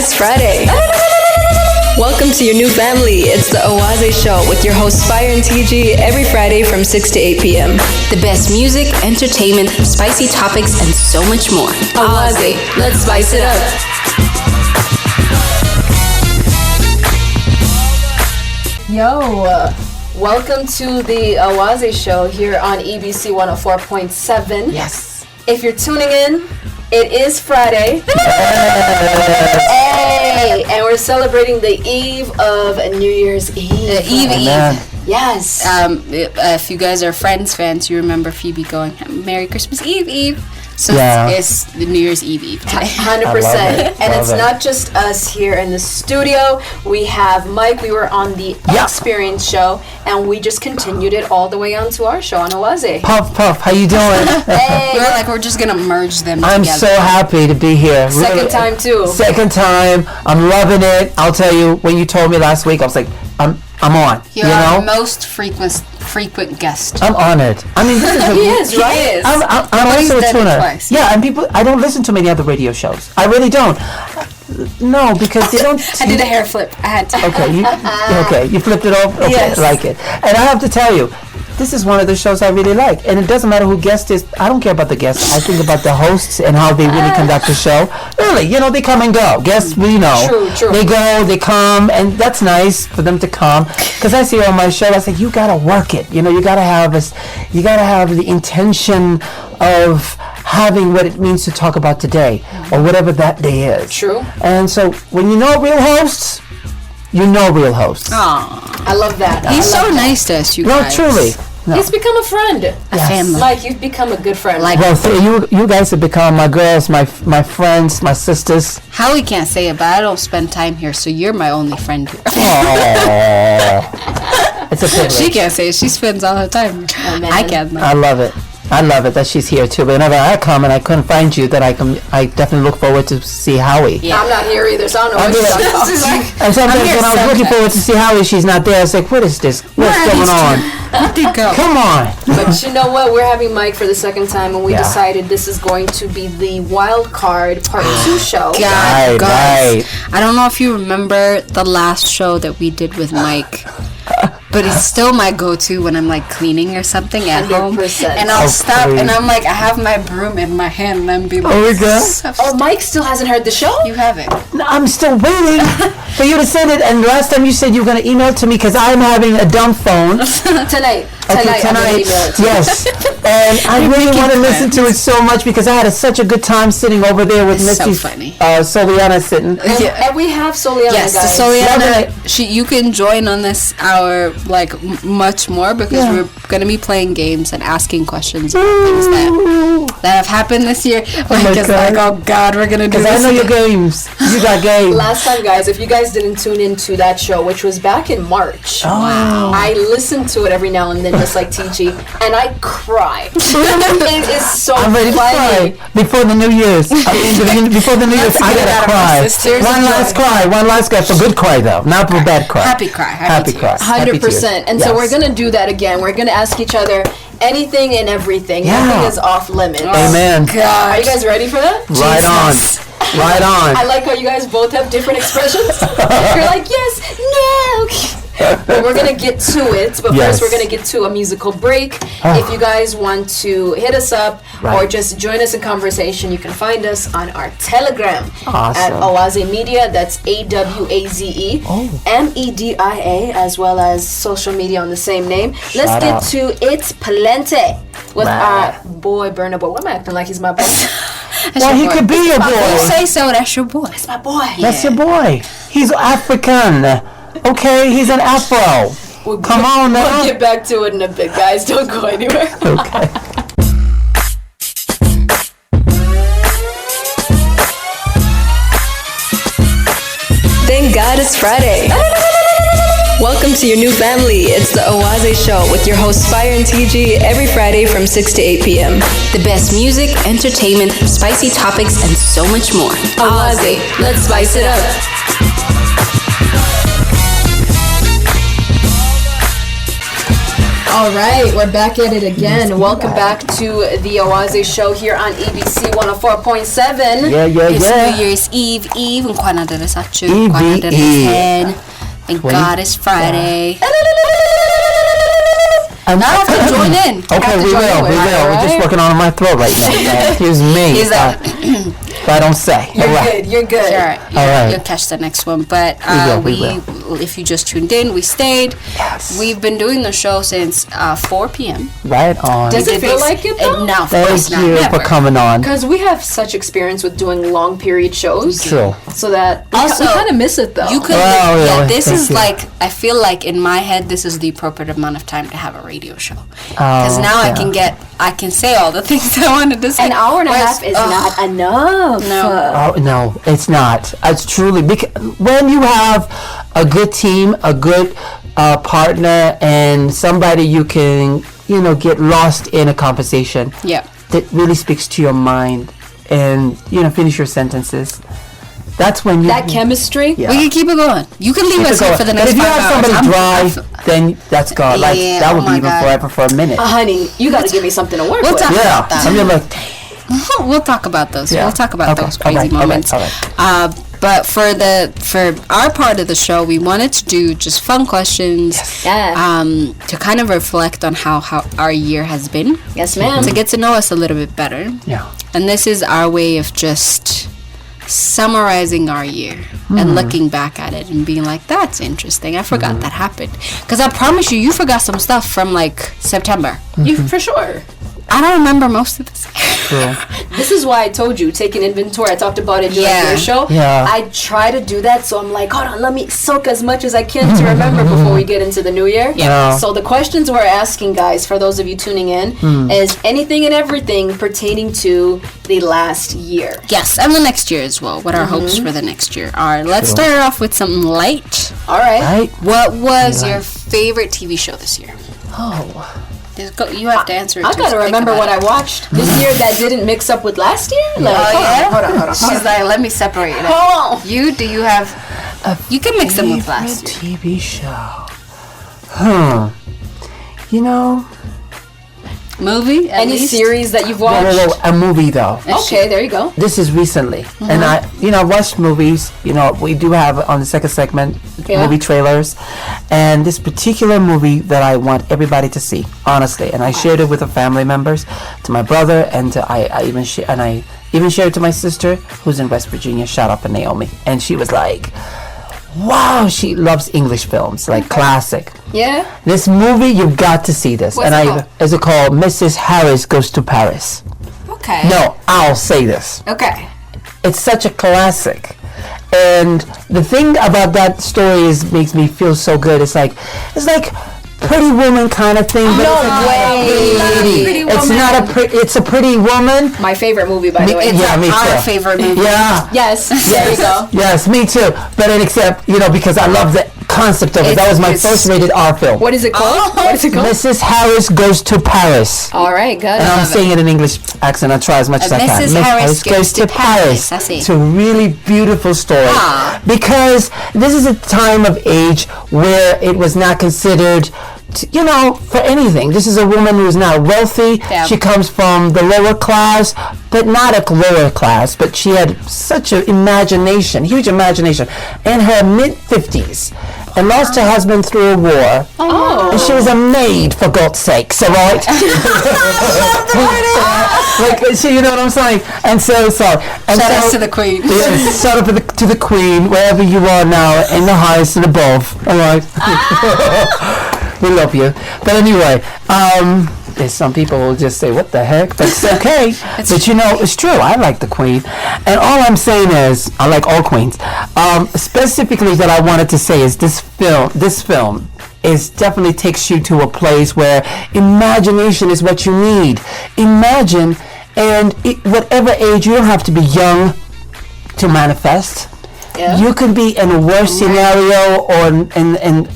it's Friday. Welcome to your new family. It's the Owaze Show with your hosts Fire and TG every Friday from 6 to 8 p.m. The best music, entertainment, spicy topics, and so much more. Owaze, let's spice it up. Yo, welcome to the Owaze Show here on EBC 104.7. Yes. If you're tuning in, it is Friday. Hey, and we're celebrating the eve of New Year's Eve. Eve. Yes. If you guys are Friends fans, you remember Phoebe going, Merry Christmas Eve. So it's the New Year's Eve today. 100%. And it's not just us here in the studio. We have Mike. We were on the Experience show, and we just continued it all the way onto our show on Owaze. Puff, how you doing? Hey. We're just going to merge them I'm together. so happy to be here. Second time, too. Second time. I'm loving it. I'll tell you, when you told me last week, I was like, I'm on. You're our most frequent guest. I'm honored. I mean, this is He is, right? I'm also a tuner. Yeah, and people, I don't listen to many other radio shows. I really don't. No, because they don't. I did a hair flip. I had to. Okay, you flipped it off? Okay, Yes. I like it. And I have to tell you, this is one of the shows I really like. And it doesn't matter who guest is. I don't care about the guests. I think about the hosts and how they really conduct the show. Really, they come and go. Guests, True. They go, they come, and that's nice for them to come. Because I see on my show, I say, you got to work it. You got to have the intention of having what it means to talk about today or whatever that day is. True. And so when you know real hosts, you know real hosts. Aww. I love that. He's so nice to us, you No, guys. truly. No. He's become a friend. A family. Like, you've become a good friend. Well, you guys have become my girls, my friends, my sisters. Howie can't say it, but I don't spend time here, so you're my only friend here. Aww. It's a privilege. She can't say it. She spends all her time here. Oh, man. I can't. I love it. I love it that she's here too. But whenever I come and I couldn't find you, I definitely look forward to see Howie. Yeah. I'm not here either, so I don't know what you're talking about. And sometimes when I was looking forward to see Howie, she's not there. I was like, what is this? What's going on? Where'd they go? Come on. But you know what? We're having Mike for the second time, and we decided this is going to be the Wild Card Part 2 show. God, Right. I don't know if you remember the last show that we did with Mike, but it's still my go-to when I'm like cleaning or something at home. 100%. And I'll stop please. and I'm like, I have my broom in my hand and I'm being like, Oh my God. Oh, Mike still hasn't heard the show? You have it. No, I'm still waiting for you to send it. And last time you said you were going to email it to me because I'm having a dumb phone. Tonight. Okay, I'm gonna email it to you. Yes. And I really want to listen to it so much because I had such a good time sitting over there with It's so Missy funny. Soliana sitting. And we have Soliana, Yes, guys. so Loving Soliana, you can join on this hour like much more because we're going to be playing games and asking questions about things that have happened this year. my Mike is God. like, oh God, we're going to do Because this. I know your games. You got games. Last time, guys, if you guys didn't tune into that show, which was back in March, I listened to it every now and then, just like TG, and I cry. It is so I'm ready to funny. cry before the New Year's. Before the New Year's, I get it out gotta of my cry. sisters. One last cry for good cry though, not for bad cry. Happy cry. Happy tears. Happy tears. 100%. And so we're going to do that again. We're going to ask each other anything and everything. Yeah. Nothing is off limits. Amen. Are you guys ready for that? Right on. Right on. I like how you guys both have different expressions. You're like, yes, no. But we're going to get to it. But Yes. first, we're going to get to a musical break. If you guys want to hit us up or just join us in conversation, you can find us on our Telegram at Awesome. Owaze Media. That's AWAZE MEDIA, as well as social media on the same name. Let's Shout get out. to It's Palente with Wow. our boy Burna Boy. Why am I acting like he's my boy? Well, he could be your You boy. say so, that's your boy. It's my boy. That's your boy. He's African. Okay, he's an Afro. Come on now. We'll get back to it in a bit, guys. Don't go anywhere. Okay. Thank God it's Friday. Welcome to your new family. It's the Owaze Show with your hosts Fire and TG every Friday from 6 to 8 p.m. The best music, entertainment, spicy topics, and so much more. Owaze, let's spice it up. All right, we're back at it again. Welcome back to the Oaze Show here on EBC 104.7. It's New Year's Eve. Nkwana Deresachu. Nkwana Deresen. Thank God it's Friday. Now I have to join in. Okay, we will. We're just working on my throat right now. Here's me. But I don't say. You're good. Sure. You'll catch the next one. But we if you just tuned in, we stayed. Yes. We've been doing the show since 4 p.m. Right on. Does it feel like it though? No, of Thank course not. you Never. for coming on. Because we have such experience with doing long period shows. True. So that Also, we kind of miss it though. You could, this thank is you. like, I feel like in my head, this is the appropriate amount of time to have a radio show. Because now I can say all the things I wanted to say. An hour and a half is not enough. No. Oh, no, it's not. It's truly, because when you have a good team, a good partner, and somebody you can, get lost in a conversation. Yeah. That really speaks to your mind, and finish your sentences. That's when you That chemistry. Yeah. We can keep it going. You can leave us here for the next 5 But if you hours. have somebody dry, then that's gone. Like Yeah, that would oh be my even God. forever for a minute. Honey, you got to give me something to work We'll with. talk Yeah, about that. and you're like, We'll talk about those. Yeah. We'll talk about Okay. those crazy All right. moments. All right. But for our part of the show, we wanted to do just fun questions. Yeah. To kind of reflect on how our year has been. Yes, ma'am. To get to know us a little bit better. yeah. And this is our way of just summarizing our year and looking back at it and being like, that's interesting. I forgot that happened. Because I promise you forgot some stuff from like September. You for sure. I don't remember most of this. True. This is why I told you, take an inventory. I talked about it during your show. Yeah. I try to do that, so I'm like, hold on, let me soak as much as I can to remember before we get into the new year. Yeah. So the questions we're asking, guys, for those of you tuning in, is anything and everything pertaining to the last year. Yes, and the next year as well. What our hopes for the next year are. Let's start it off with something light. All right. Right? What was your favorite TV show this year? Oh. You have to answer it. I gotta remember what I watched this year that didn't mix up with last year. Like, hold on. She's like, let me separate it. Hold on. You have? You can mix them with last year. TV show. Movie? At Any least? series that you've watched? Whoa, a movie though. Okay, there you go. This is recently, and I watched movies. We do have on the second segment movie trailers, and this particular movie that I want everybody to see, honestly, and I shared it with the family members, to my brother, and I even shared it to my sister who's in West Virginia. Shout out to Naomi, and she was like, "Wow, she loves English films, like classic." Yeah. This movie, you've got to see this, What's it called? Is it called Mrs. Harris Goes to Paris? Okay. No, I'll say this. Okay. It's such a classic. And the thing about that story makes me feel so good. It's like Pretty Woman kind of thing. But No it's a way. Pretty It's not it's a Pretty Woman. My favorite movie, by the way. It's me our too. favorite movie. Yeah. Yes. There you go. Yes, me too. But except, because I love the concept of it. That was my first rated R film. What is it called? What is it called? Mrs. Harris Goes to Paris. All right, good. And I'm saying it in English accent. I try as much as I can. Mrs. Harris Goes to Paris. I see. It's a really beautiful story. Because this is a time of age where it was not considered, for anything. This is a woman who's not wealthy. Yeah. She comes from the lower class, but not a lower class. But she had such an imagination, huge imagination, in her mid-50s, and lost her husband through a war. Oh. And she was a maid, for God's sakes, all right? You know what I'm saying? And so. And Shout out to the Queen. Yes, shout out to the Queen, wherever you are now, in the highest and above, all right? We love you. But anyway, there's some people will just say, what the heck? But it's okay. But it's true. I like the Queen. And all I'm saying is, I like all queens. Specifically that I wanted to say is this film is definitely takes you to a place where imagination is what you need. Imagine, and whatever age, you don't have to be young to manifest. Yeah. You could be in a worse scenario, or even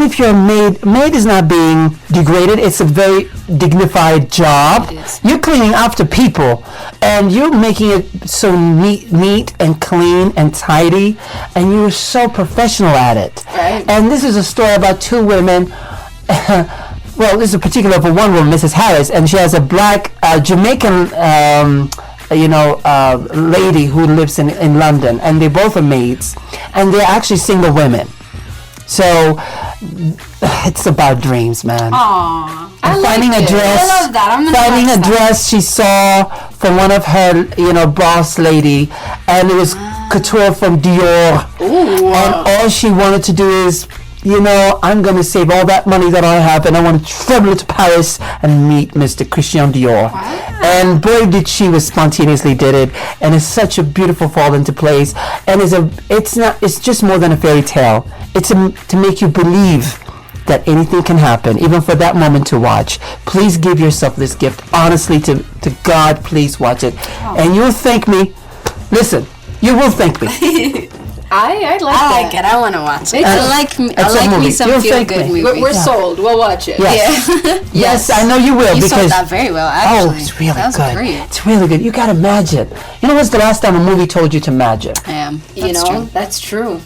if you're a maid is not being degraded. It's a very dignified job. You're cleaning after people, and you're making it so neat and clean and tidy, and you're so professional at it. Right. And this is a story about two women well, this is a particular for one woman, Mrs. Harris, and she has a black Jamaican, lady who lives in London, and they both are maids, and they're actually single women. So it's about dreams, man. Aww. And finding a dress. I love that. I'm gonna finding watch a that. dress she saw from one of her, boss lady, and it was couture from Dior. Ooh. And all she wanted to do is, I'm going to save all that money that I have, and I want to travel to Paris and meet Mr. Christian Dior. Wow. And boy, did she spontaneously did it, and it's such a beautiful fall into place. And it's just more than a fairy tale. It's to make you believe that anything can happen, even for that moment to watch. Please give yourself this gift, honestly, to God. Please watch it, and you'll thank me. Listen, you will thank me. I like it. I want to watch it. It's I like me movie. some You'll feel thank good me. movies. We're sold. We'll watch it. Yes. Yeah. Yes, I know you will. You because sold that very well, actually. Oh, it's really that was good. Great. It's really good. You gotta magic. When's the last time a movie told you to magic? I am. That's true.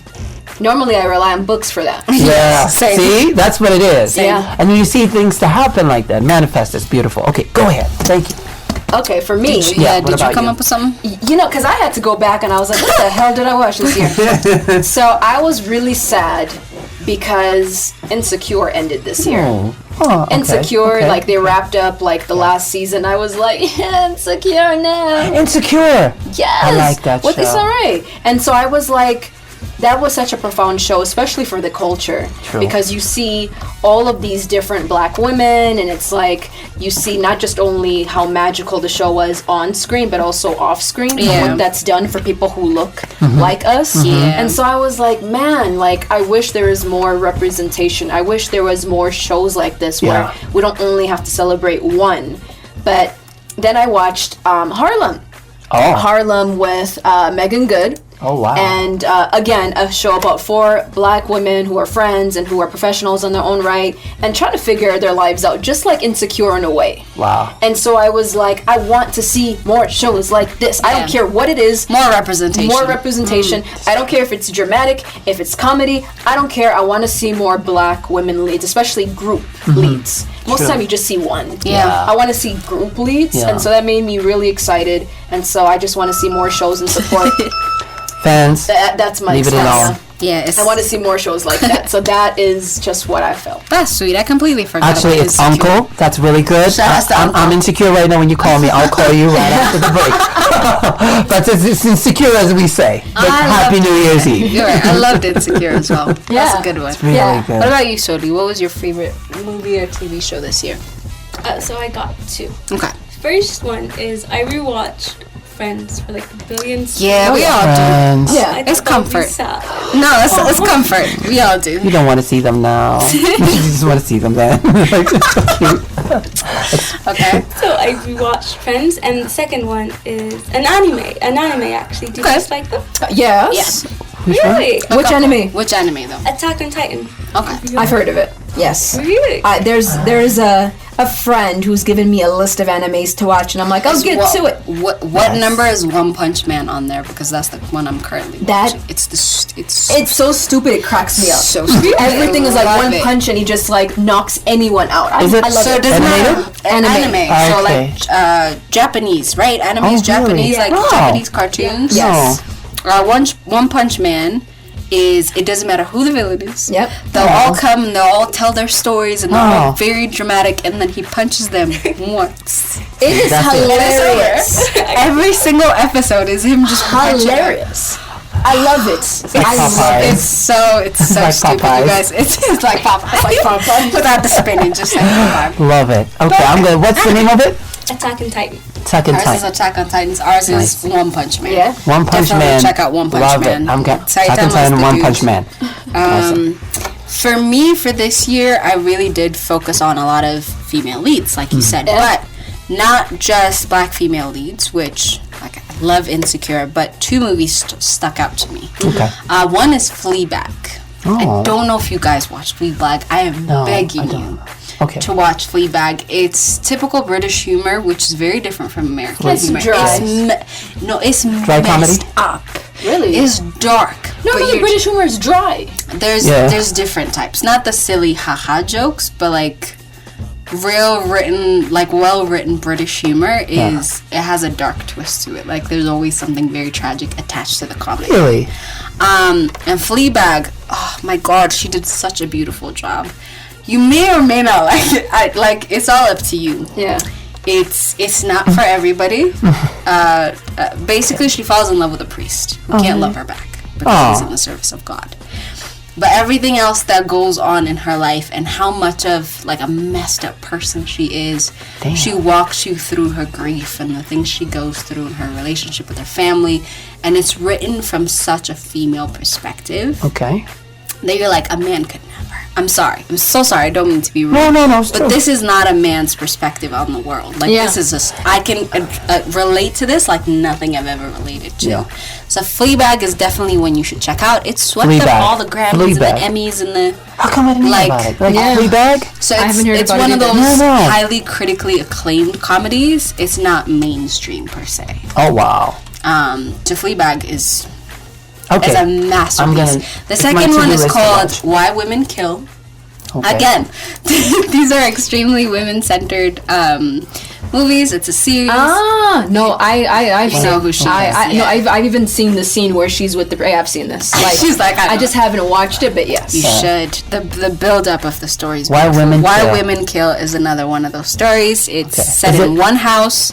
Normally, I rely on books for that. Yeah. Same. See, that's what it is. Yeah. And you see things to happen like that. Manifest. It's beautiful. Okay, go ahead. Thank you. Okay, for me, Yeah, what Did you about come you? up with something? because I had to go back and I was like, what the hell did I watch this year? So I was really sad because Insecure ended this year. Oh, okay, Insecure, okay. like they wrapped up like the last season. I was like, Insecure now. Insecure. Yes. I like that What show. it's all right. And so I was like, that was such a profound show, especially for the culture. True. Because you see all of these different black women, and it's like you see not just only how magical the show was on screen, but also off screen. Yeah. What that's done for people who look Mm-hmm. like us. Yeah. And so I was like, man, like I wish there was more representation. I wish there was more shows like this Yeah. where we don't only have to celebrate one. But then I watched Harlem. Oh. Harlem with Megan Good. Oh, wow. And again, a show about 4 black women who are friends and who are professionals in their own right and trying to figure their lives out, just like Insecure in a way. Wow. And so I was like, I want to see more shows like this. I don't Yeah. care what it is. More representation. More representation. I don't care if it's dramatic, if it's comedy. I don't care. I want to see more black women leads, especially group leads. Most of the time you just see one. Yeah. I want to see group leads. Yeah. And so that made me really excited. And so I just want to see more shows and support. Fans. That's my Leave it excuse. alone. Yeah, it's, I want to see more shows like that. So that is just what I felt. that's sweet. I completely forgot Actually, about it's Insecure. Uncle. That's really good. Shout out to I'm Uncle. insecure right now. When you call me, I'll call you right after the break. But it's insecure as we say. But I Happy loved New Year's Eve. You're right. I loved Insecure as well. That's Yeah. a good one. Really Yeah. good. What about you, Sodi? What was your favorite movie or TV show this year? So I got 2. Okay. First one is I rewatched Friends for like the billionth time. Yeah, we all do. Friends. Yeah. I It's thought that would be comfort. sad. No, it's comfort. We all do. You don't want to see them now. You just want to see them then. Like, so cute. Okay. So I rewatched Friends, and the second one is an anime actually. Do you Okay. guys like them? Yes. Really? Which anime? Which anime though? Attack on Titan. Okay. I've heard of it. Yes. Really? There's a friend who's given me a list of animes to watch, and I'm like, I'll get to it. What number is One Punch Man on there? Because that's the one I'm currently That- watching. It's It's so stupid, it cracks me up. so stupid. Everything is like Love one it. punch, and he just like knocks anyone out. Is it- I love So it it. doesn't Animated? matter. Anime. So Okay. like Japanese, right? Anime is Oh, really? Japanese, like Yeah. Japanese cartoons. Yes. One Punch Man is it doesn't matter who the villain is. Yep. They'll all come and they'll all tell their stories and they're all Oh. very dramatic and then he punches them once. It is That's it. hilarious. Every single episode is him just punching them. Hilarious. I love it. like I love Popeye. it. It's so like stupid, Popeyes. you guys. It's like Popeye. It's like Popeye. Without the spinning, just like Popeye. Love it. Okay, I'm good. What's the name of it? Attack on Titan. Attack on Ours is Titan. Attack on Titans. Ours is One Punch Man. Yeah. One Punch Definitely Man. check out One Punch Love Man. it. I'm good. Saitama's Attack on Titan. the One dude. Punch Man. Awesome. For me, for this year, I really did focus on a lot of female leads, like you said, but not just black female leads, which like I love Insecure, but 2 movies stuck out to me. Okay. One is Fleabag. Oh. I don't know if you guys watch Fleabag. I am No, begging I don't. you Okay. to watch Fleabag. It's typical British humor, which is very different from American It's humor. dry. It's Dry messed comedy? up. Really? It's dark. No, but the you're- British humor is dry. there's Yeah. there's different types. Not the silly haha jokes, but like real written, like well written British humor is it has a dark twist to it. Like there's always something very tragic attached to the comedy. Really? And Fleabag, oh my god, she did such a beautiful job. You may or may not like it. Like it's all up to you. Yeah. It's not for everybody. Basically, she falls in love with a priest who can't love her back because he's in the service of God. But everything else that goes on in her life and how much of like a messed up person she is, she walks you through her grief and the things she goes through in her relationship with her family, and it's written from such a female perspective. Okay. That you're like, a man could never. I'm sorry. I'm so sorry. I don't mean to be rude. No, it's but true. this is not a man's perspective on the world. Like, this is just, I can relate to this like nothing I've ever related to. Yeah. So Fleabag is definitely one you should check out. It swept Fleabag. up all the Grammys Fleabag. and the Emmys and the... How come I didn't know about it? Like Fleabag? So I haven't heard it's about one it of either. those No. highly critically acclaimed comedies. It's not mainstream per se. Oh, wow. So Fleabag is... Okay. It's a masterpiece. The it's my second one to-do is list to called watch. Why Women Kill. Okay. Again, these are extremely women-centered movies. It's a series. No, I've You know who she is, No, yeah. I've even seen the scene where she's with the. I've seen this. Like, She's like, I I know. just haven't watched it, but yes. You should. The build-up of the story is Why beautiful. Women Why Kill. Women Kill is another one of those stories. It's set Is in it- one house,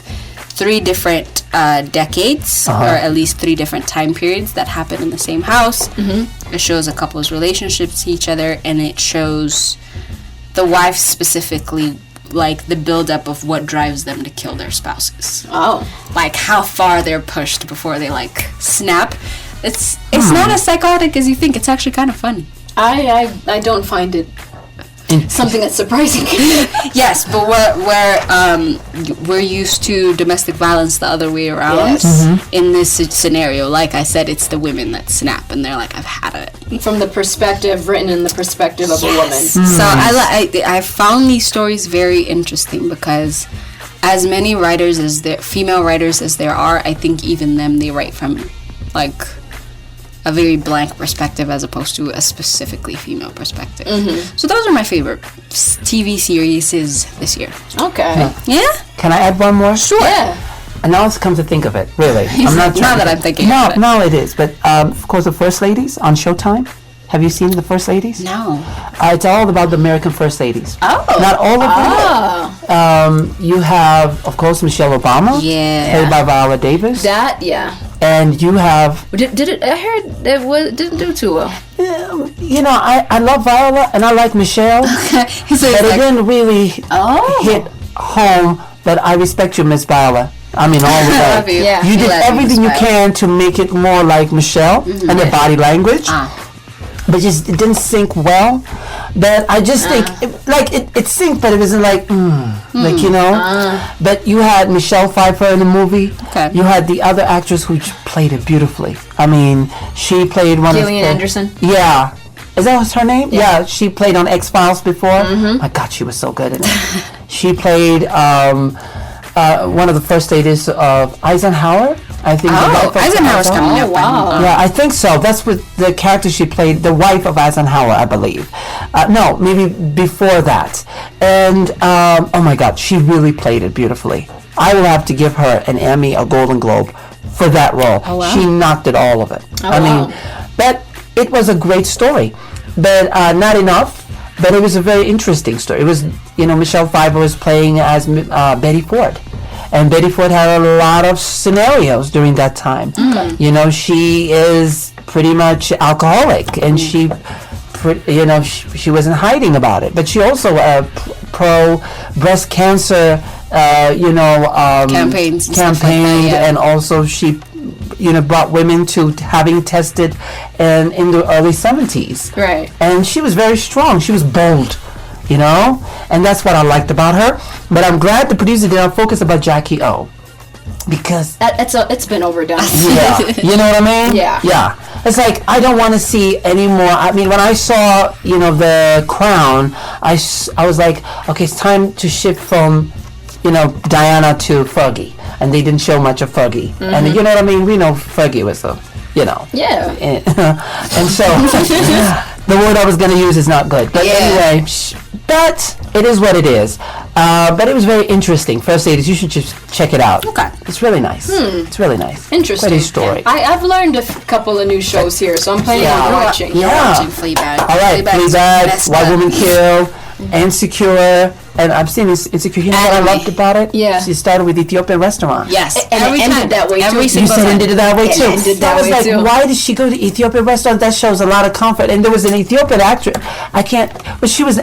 3 different decades, or at least 3 different time periods that happen in the same house. Mm-hmm. It shows a couple's relationships to each other, and it shows the wife specifically, like the build-up of what drives them to kill their spouses. Oh. Like how far they're pushed before they like snap. It's not as psychotic as you think. It's actually kind of funny. I don't find it something that's surprising. Yes, but we're used to domestic violence the other way around. Yes. In this scenario, like I said, it's the women that snap, and they're like, "I've had it." From the perspective, written in the perspective of a woman. So I found these stories very interesting because, as many writers as female writers as there are, I think even them they write from like a very blank perspective as opposed to a specifically female perspective. So those are my favorite TV series this year. Okay. Yeah. Can I add one more? Sure. Yeah. And now it's come to think of it, really. I'm not Now trying that to- I'm thinking No, of it. no, it is. But of course, the First Ladies on Showtime. Have you seen the First Ladies? No. It's all about the American First Ladies. Oh. Not all of them. You have, of course, Michelle Obama. Yeah. Played by Viola Davis. That, yeah. And you have, Did it? I heard it didn't do too well. you know, I love Viola and I like Michelle. He says But it like, didn't really oh. hit home. But I respect you, Miss Viola. I mean, all the way. Love you. Yeah. You did Love you, everything you Miss can to make it more like Michelle and the body language. But just it didn't sync well. But I just think it synced, but it wasn't like like you know. But you had Michelle Pfeiffer in the movie. Okay. You had the other actress who played it beautifully. I mean, she played one Gillian of the, Anderson. Yeah. Is that what's her name? Yeah, she played on X-Files before. My God, she was so good in it. She played one of the first ladies of Eisenhower. I think. the wife of Eisenhower's coming up. wow. Yeah, I think so. That's what the character she played, the wife of Eisenhower, I believe. No, maybe before that. And oh my God, she really played it beautifully. I will have to give her an Emmy, a Golden Globe for that role. Oh, wow. She knocked it all of it. I wow. mean, but it was a great story, but not enough. But it was a very interesting story. It was, Michelle Pfeiffer was playing as Betty Ford. And Betty Ford had a lot of scenarios during that time. She is pretty much alcoholic, and she wasn't hiding about it. But she also pro breast cancer, Campaigns and stuff like that, yeah. and also she, brought women to having tested, and in the early 70s. Right. And she was very strong. She was bold. And that's what I liked about her. But I'm glad the producer did not focus about Jackie O, because It's been overdone. yeah, you know what I mean? Yeah. It's like I don't want to see any more. I mean, when I saw The Crown, I was like, okay, it's time to shift from Diana to Fergie, and they didn't show much of Fergie. And you know what I mean? We know Fergie was Yeah. and so the word I was going to use is not good. But Yeah. anyway, But it is what it is. But it was very interesting. First Ladies, you should just check it out. Okay. It's really nice. It's really nice. Interesting. Quite historic. I've learned a couple of new shows here, so I'm planning on watching. You're Yeah. watching Fleabag. All right, Fleabag's Fleabag, messed White up. Woman Kill, Insecure, and I've seen this Insecure. You know what I Anime. loved about it? Yeah. She started with Ethiopian restaurant. Yes, And it ended that way, too. Every You single You said time. it ended that way It too. ended that I was way, like, too. why did she go to Ethiopian restaurant? That shows a lot of comfort. And there was an Ethiopian actress. I can't, but she was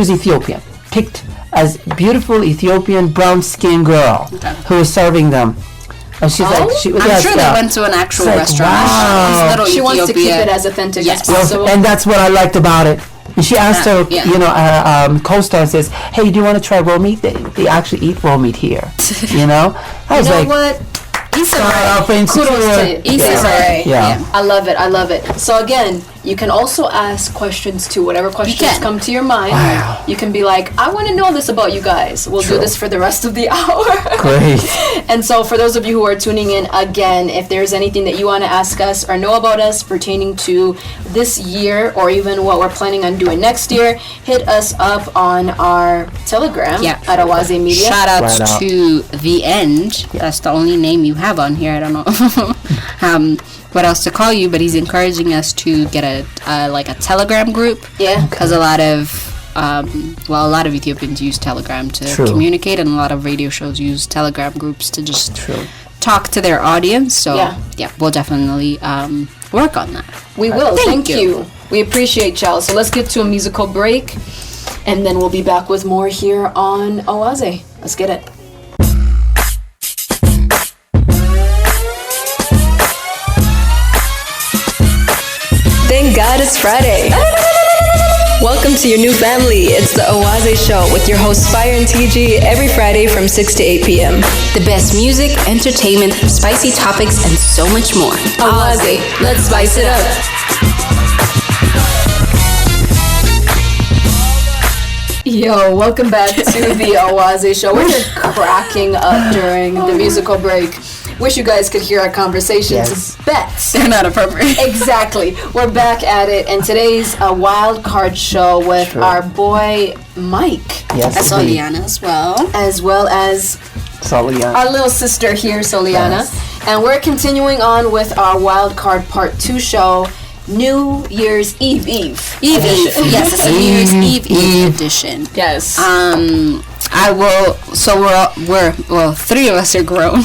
Ethiopian, picked as beautiful Ethiopian brown skinned girl who was serving them. And she's like, she was. I'm sure they went to an actual It's like, restaurant. wow. It's little She wants to keep Ethiopia. it as authentic Yes. as possible. And that's what I liked about it. And she asked her, Yeah. co-star says, "Hey, do you want to try raw meat? They actually eat raw meat here." You know, I was You know like, what? He's "Shout out for Kudos Insecure." to you. He's It's alright. Yeah. I love it. I love it. So again, you can also ask questions too. Whatever questions can. come to your mind, Wow. you can be like, I want to know this about you guys. We'll True. do this for the rest of the hour. Great. And so for those of you who are tuning in, again, if there's anything that you want to ask us or know about us pertaining to this year or even what we're planning on doing next year, hit us up on our Telegram Yeah. at Awaze Media. Shout outs Right out. to The End. That's the only name you have on here. I don't know what else to call you, but he's encouraging us to get a Telegram group. Yeah. Because a lot of Ethiopians use Telegram to True. communicate, and a lot of radio shows use Telegram groups to just True. talk to their audience. So Yeah. we'll definitely work on that. We will. Thank Thank you. you. We appreciate y'all. So let's get to a musical break, and then we'll be back with more here on Awaze. Let's get it. Thank God it's Friday. Welcome to your new family. It's the Awaze Show with your hosts Fire and TG every Friday from 6 to 8 p.m. The best music, entertainment, spicy topics, and so much more. Awaze, let's spice it up. Yo, welcome back to the Awaze Show. We're just cracking up during the musical break. Wish you guys could hear our conversations. Yes. Bets. They're not appropriate. Exactly. We're back at it, and today's a wild card show with True. our boy Mike, Yes, I saw indeed. Liana as well. as well as Soliana. our little sister here, Soliana. Yes. And we're continuing on with our wild card part 2 show, New Year's Eve. Eve. Yes, it's a New Year's Eve edition. Yes. I will. So we're three of us are grown.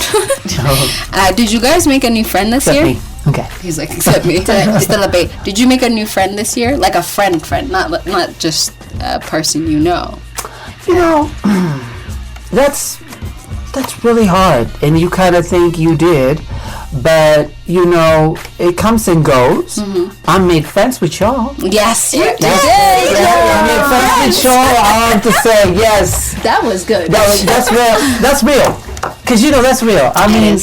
Did you guys make a new friend this Except year? me. Okay. He's like, except me. Stella Bay. Did you make a new friend this year? Like a friend, not just a person you know. You know, that's really hard, and you kind of think you did, but you know, it comes and goes. I made friends with y'all. Yes, you did. I made friends with y'all. I have to say, yes, that was good. that's real. That's real, because you know that's real. I mean,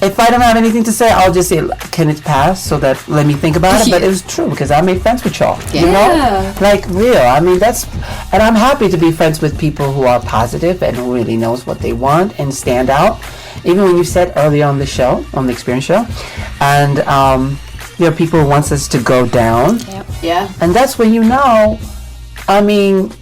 if I don't have anything to say, I'll just say, can it pass? So that let me think about it. But it was true because I made friends with y'all. You know, like real. I mean, and I'm happy to be friends with people who are positive and who really knows what they want and stand out. Even when you said earlier on the show, on the Experience show, and there are people who wants us to go down, Yeah. and that's when you know. I mean,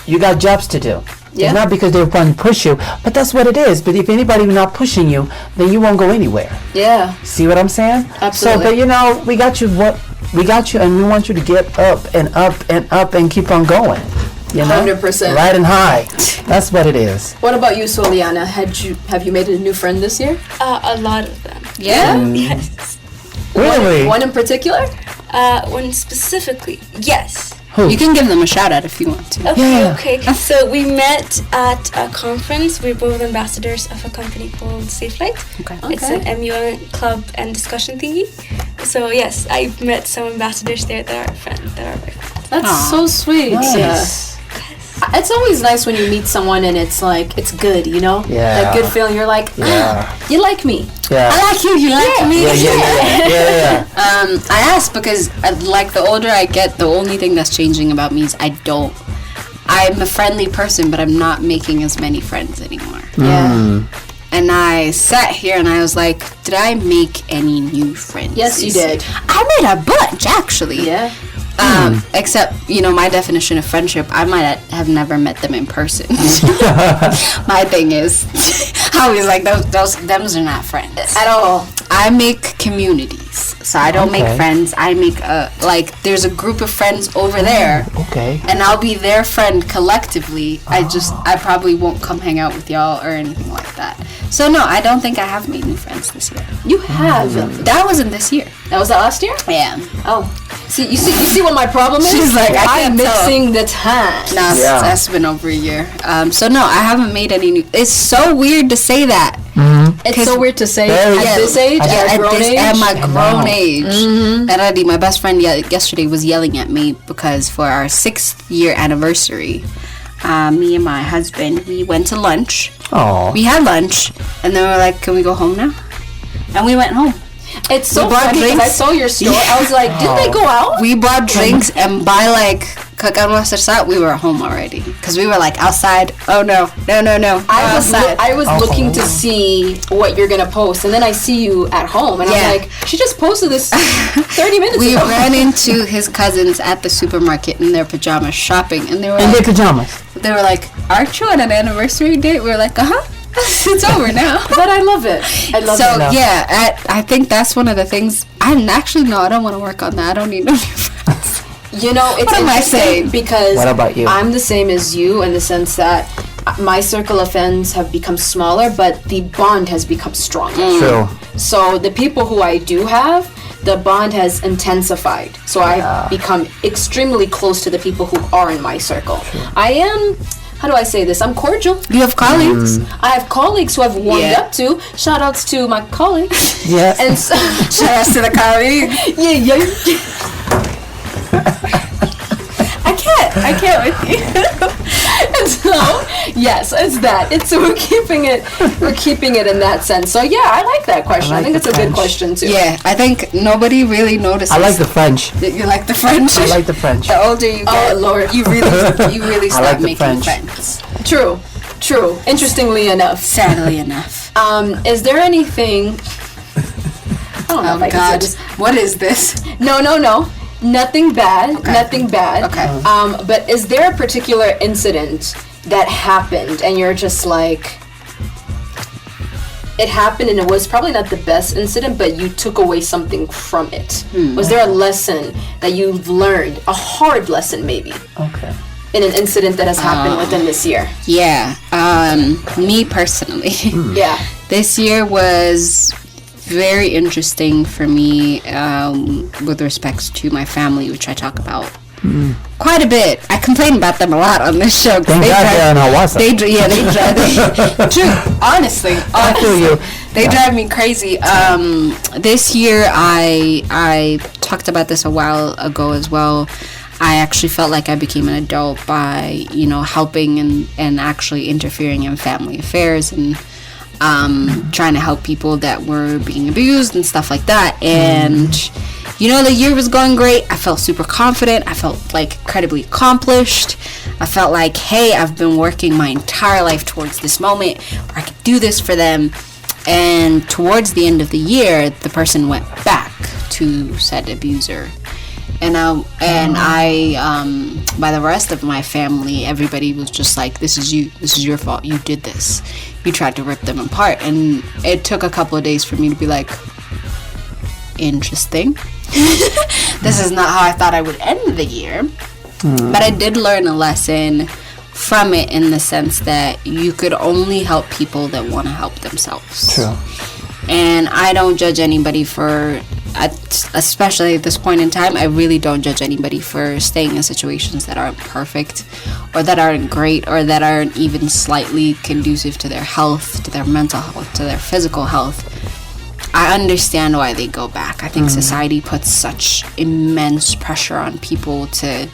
you got jobs to do. Yeah. It's not because they're trying to push you, but that's what it is. But if anybody not pushing you, then you won't go anywhere. Yeah. See what I'm saying? Absolutely. So, but you know, we got you, and we want you to get up and up and up and keep on going. You know, 100%. riding high. That's what it is. What about you, Soliana? Have you made a new friend this year? A lot of them. Yeah. Yes. Really? One in particular? One specifically, yes. You can give them a shout out if you want to. Okay. So we met at a conference. We're both ambassadors of a company called SafeLight. Okay. It's an MUN club and discussion thingy. So yes, I've met some ambassadors there that are my friends. That's so sweet. Nice. It's always nice when you meet someone and it's like, it's good, you know? Yeah. That good feeling. You're like, you like me. Yeah. I like you. You like me. Yeah. I asked because, like, the older I get, the only thing that's changing about me is I'm a friendly person, but I'm not making as many friends anymore. Yeah. And I sat here and I was like, did I make any new friends? Yes, you this year? did. I made a bunch, actually. Yeah. Except, my definition of friendship, I might have never met them in person. My thing is, I was like, those are not friends At all. I make communities, so I don't make Okay. friends. I make there's a group of friends over there, Okay. and I'll be their friend collectively. I probably won't come hang out with y'all or anything like that. So no, I don't think I have made new friends this year. You have. That wasn't this year. That was that last year? Yeah. Oh. You see what my problem is? She's like, I I'm can't tell. mixing the time. No, Yeah. that's been over a year. So no, I haven't made any new. It's so weird to say that. It's so weird to say Very- at this age, Yeah, at grown age. at my I grown know. age. And Adi, my best friend yesterday was yelling at me because for our 6th year anniversary, me and my husband, we went to lunch. Oh. We had lunch, and then we were like, "Can we go home now?" And we went home. It's so We bought funny because I drinks. saw your story. I was like, did they go out? We bought drinks, and by like we were home already because we were like outside. Oh no. I was Oh. looking to see what you're gonna post, and then I see you at home, and Yeah. I'm like, she just posted this 30 minutes We ago. ran into his cousins at the supermarket in their pajamas shopping, and they were In their like, pajamas. "Aren't you on an anniversary date?" We were like, it's over now. But I love it. I love So it. No. yeah, I think that's one of the things. I don't want to work on that. I don't need no new friends. You know, it's What am I interesting saying? because What about you? I'm the same as you in the sense that my circle of friends have become smaller, but the bond has become stronger. True. So the people who I do have, the bond has intensified. So I've become extremely close to the people who are in my circle. I am, how do I say this? I'm cordial. You have colleagues. I have colleagues who I've warmed Yeah. up to. Shout outs to my colleagues. Yes. And so, Shout out to the colleagues. yeah. I can't with you. And so, yes, it's that. We're keeping it in that sense. So yeah, I like that question. I like think the it's a good French. question too. Yeah, I think nobody really notices. I like the French. You like the French. I like the French. The older you get, Oh, Lord. you really I start like the making French. friends. True. Interestingly enough. Sadly enough. Is there anything I don't know Oh if I can say God, this. what is this? No. Nothing bad. Nothing bad. Okay. But is there a particular incident that happened and you're just like, it happened and it was probably not the best incident, but you took away something from it? Was there a lesson that you've learned, a hard lesson maybe, Okay. in an incident that has happened within this year? Yeah, me personally, Yeah. this year was very interesting for me with respect to my family, which I talk about quite a bit. I complain about them a lot on this show. 'cause Thank God they're on Hawassa. They drive. True, honestly, I feel you. They drive me crazy. This year, I talked about this a while ago as well. I actually felt like I became an adult by, helping and actually interfering in family affairs and trying to help people that were being abused and stuff like that. And, the year was going great. I felt super confident. I felt like incredibly accomplished. I felt like, hey, I've been working my entire life towards this moment where I could do this for them. And towards the end of the year, the person went back to said abuser. And I, by the rest of my family, everybody was just like, this is your fault. You did this. You tried to rip them apart. And it took a couple of days for me to be like, interesting. This is not how I thought I would end the year. But I did learn a lesson from it in the sense that you could only help people that want to help themselves. True. And I don't judge anybody for, especially at this point in time, I really don't judge anybody for staying in situations that aren't perfect or that aren't great or that aren't even slightly conducive to their health, to their mental health, to their physical health. I understand why they go back. I think society puts such immense pressure on people to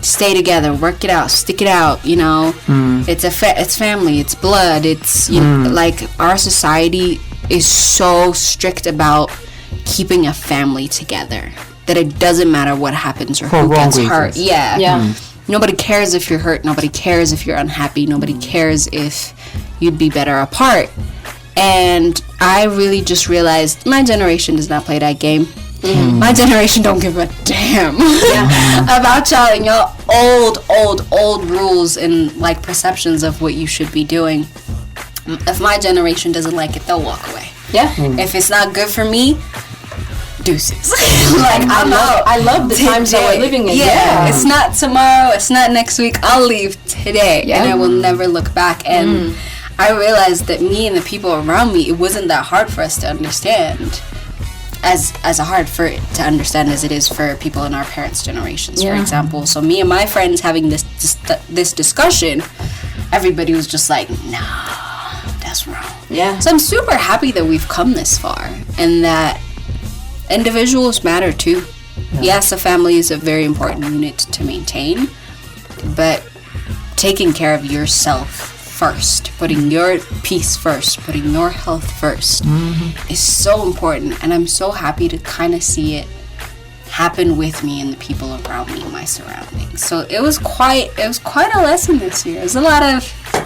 stay together, work it out, stick it out, it's family, it's blood, it's like our society is so strict about keeping a family together that it doesn't matter what happens or For who wrong gets hurt. reasons. Yeah. Nobody cares if you're hurt, nobody cares if you're unhappy, nobody cares if you'd be better apart. And I really just realized my generation does not play that game. My generation don't give a damn about y'all and y'all old rules and like perceptions of what you should be doing. If my generation doesn't like it, they'll walk away. Yeah. If it's not good for me, deuces. Like I love the times that we're living in. Yeah, it's not tomorrow. It's not next week. I'll leave today, and I will never look back. And I realized that me and the people around me, it wasn't that hard for us to understand. As hard for it to understand as it is for people in our parents' generations, for example. So me and my friends having this discussion, everybody was just like, "Nah, that's wrong." Yeah. So I'm super happy that we've come this far and that individuals matter too. Yes, a family is a very important unit to maintain, but taking care of yourself first, putting your peace first, putting your health first is so important. And I'm so happy to kind of see it happen with me and the people around me, my surroundings. So it was quite a lesson this year. There's a lot of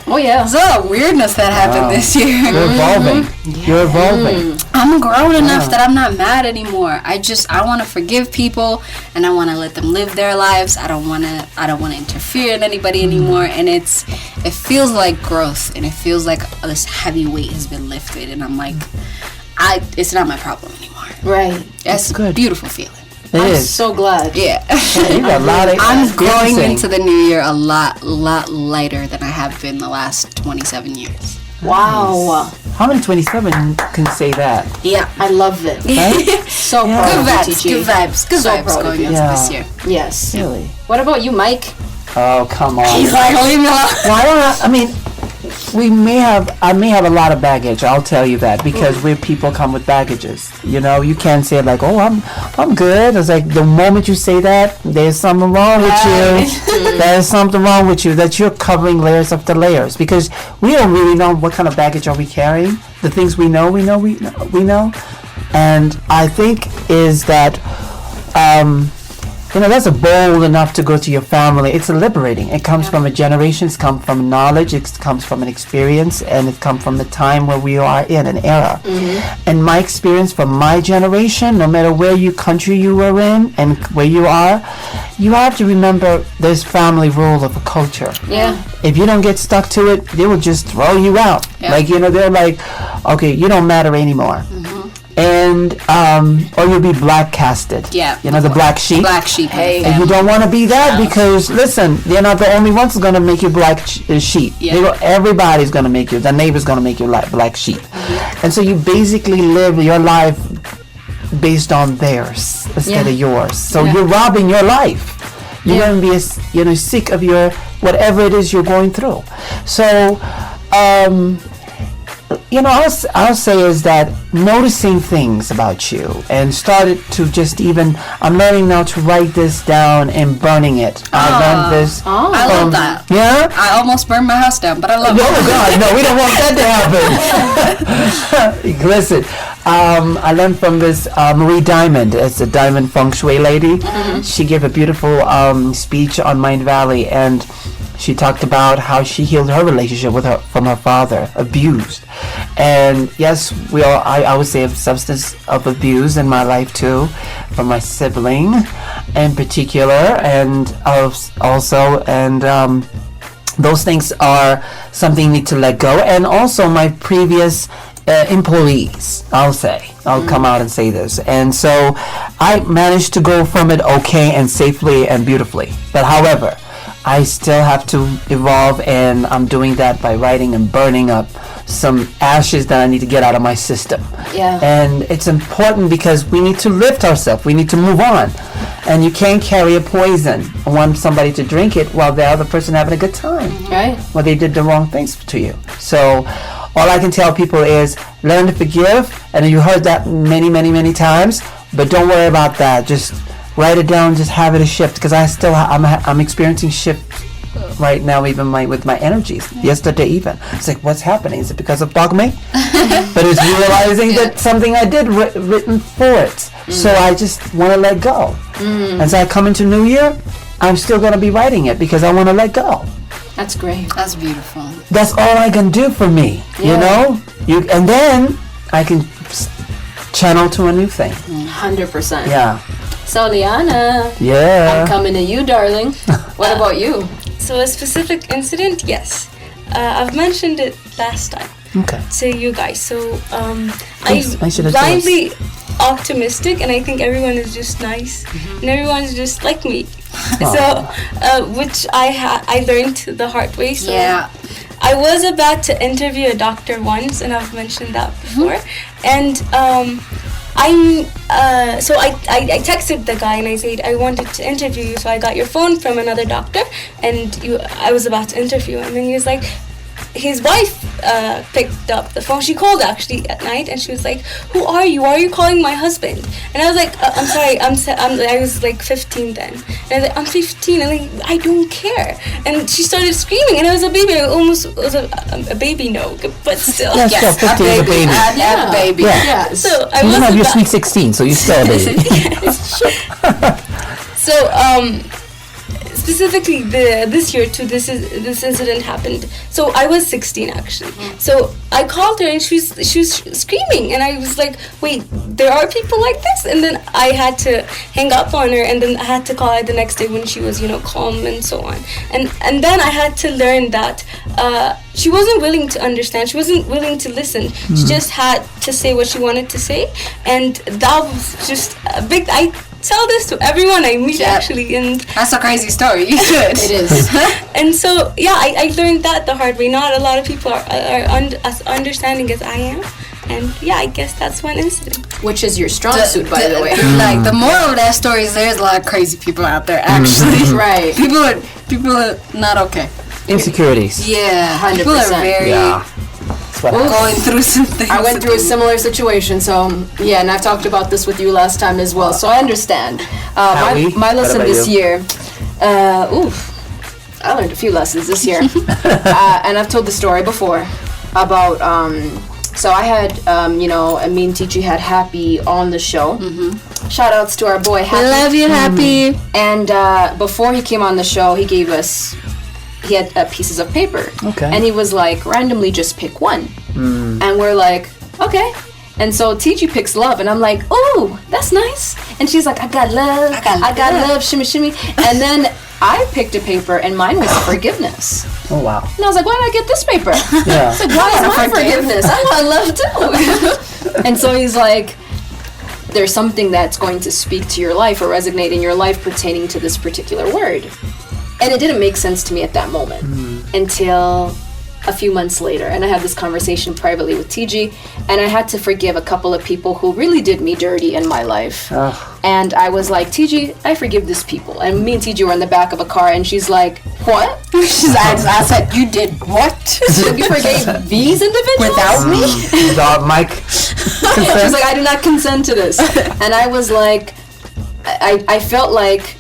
weirdness that happened this year. You're evolving. You're evolving. I'm grown enough that I'm not mad anymore. I want to forgive people and I want to let them live their lives. I don't want to interfere in anybody anymore. And it feels like growth and it feels like this heavy weight has been lifted. And I'm like, it's not my problem anymore. Right. That's a beautiful feeling. It I'm is. so glad. Yeah. You got a lot of I'm going experiencing. into the new year a lot lighter than I have been the last 27 years. Wow. How many 27 can say that? Yeah. I love it. Right? So Yeah. proud Good of you, vibes, TG. good vibes, good So vibes proud of going you. into Yeah. this year. Yes. Really? What about you, Mike? Oh, come on. He's like, leave me alone. Well, I mean, I may have a lot of baggage. I'll tell you that because we're people come with baggages. You know, you can't say like, "Oh, I'm good." It's like the moment you say that, there's something wrong with you. There's something wrong with you that you're covering layers after layers because we don't really know what kind of baggage are we carrying. The things we know, and I think is that. That's a bold enough to go to your family. It's liberating. It comes from a generation. It's come from knowledge. It comes from an experience, and it comes from the time where we are in an era. And my experience from my generation, no matter where country you were in and where you are, you have to remember there's family rule of a culture. Yeah. If you don't get stuck to it, they will just throw you out. Yeah. Like, they're like, okay, you don't matter anymore. And or you'll be black casted. Yeah. The black sheep. Black sheep. Hey. And you don't want to be that because listen, they're not the only ones who's going to make you black sheep. Yeah. Everybody's going to make you. The neighbor's going to make you like black sheep. And so you basically live your life based on theirs instead of yours. So you're robbing your life. You're going to be sick of your whatever it is you're going through. So I'll say is that noticing things about you and started to just I'm learning now to write this down and burning it. I learned this. I love that. Yeah? I almost burned my house down, but I love it. Oh God, no, we don't want that to happen. Listen, I learned from this Marie Diamond. It's a diamond feng shui lady. She gave a beautiful speech on Mind Valley, and she talked about how she healed her relationship from her father, abused. And yes, I would say a substance of abuse in my life too, from my sibling in particular, and also, those things are something you need to let go. And also my previous employees, I'll come out and say this. And so I managed to go from it okay and safely and beautifully. But however, I still have to evolve, and I'm doing that by writing and burning up some ashes that I need to get out of my system. Yeah. And it's important because we need to lift ourselves. We need to move on. And you can't carry a poison and want somebody to drink it while the other person having a good time. Right. Well, they did the wrong things to you. So all I can tell people is learn to forgive. And you heard that many, many, many times. But don't worry about that. Just write it down. Just have it a shift. Because I'm experiencing shift right now, even with my energies. Yesterday even. It's like, what's happening? Is it because of Dogme? But it's realizing that something I did written for it. So I just want to let go. As I come into New Year, I'm still going to be writing it because I want to let go. That's great. That's beautiful. That's all I can do for me, you know? And then I can channel to a new thing. 100%. Yeah. So, Liana, Yeah. I'm coming to you, darling. What about you? So a specific incident, yes. I've mentioned it last time Okay. to you guys. So Please, mention it I'm to us. blindly optimistic, and I think everyone is just nice, and everyone's just like me. So, which I learned the hard way. So Yeah. I was about to interview a doctor once, and I've mentioned that before. And I texted the guy and I said I wanted to interview you, so I got your phone from another doctor, and I was about to interview him, and he was like, his wife picked up the phone. She called actually at night, and she was like, "Who are you? Why are you calling my husband?" And I was like, "I'm sorry. I was like 15 then." And I was like, "I'm 15." And like, I don't care. And she started screaming, and I was a baby. I almost was a baby, no, but still. Yeah, still 15 is a baby. A baby. Yeah. Yes. So I You was have your about- sweet 16, so you're still a baby. So specifically this year too, this incident happened. So I was 16 actually. So I called her and she was screaming, and I was like, wait, there are people like this? And then I had to hang up on her, and then I had to call her the next day when she was calm and so on. And then I had to learn that she wasn't willing to understand. She wasn't willing to listen. She just had to say what she wanted to say, and that was just a big. I tell this to everyone I meet actually, and That's a crazy story. You should. It is. and so I learned that the hard way. Not a lot of people are as understanding as I am, and I guess that's one incident. Which is your strong suit, by the way. Like the moral of that story is there's a lot of crazy people out there. Actually, Right. People are not okay. Insecurities. Yeah, 100%. people are very Yeah. That's what happens. going through some things. I went through a similar situation, so and I've talked about this with you last time as well, so I understand. Howie, My what lesson about this you? year, I learned a few lessons this year, and I've told the story before about. So I had, me and Tichi had Happy on the show. Shout outs to our boy Happy. Love you, Happy. And before he came on the show, he had pieces of paper. Okay. And he was like, randomly just pick one. And we're like, okay. And so TG picks love, and I'm like, oh, that's nice. And she's like, I got love. I got love, shimmy, shimmy. And then I picked a paper, and mine was forgiveness. Oh, wow. And I was like, why did I get this paper? Yeah. I was like, why is my forgiveness? I want love too. And so he's like, there's something that's going to speak to your life or resonate in your life pertaining to this particular word. And it didn't make sense to me at that moment until a few months later. And I had this conversation privately with TG, and I had to forgive a couple of people who really did me dirty in my life. And I was like, TG, I forgive these people. And me and TG were in the back of a car, and she's like, what? I said, you did what? You forgave these individuals? Without me? Without Mike. She's like, I do not consent to this. And I was like, I felt like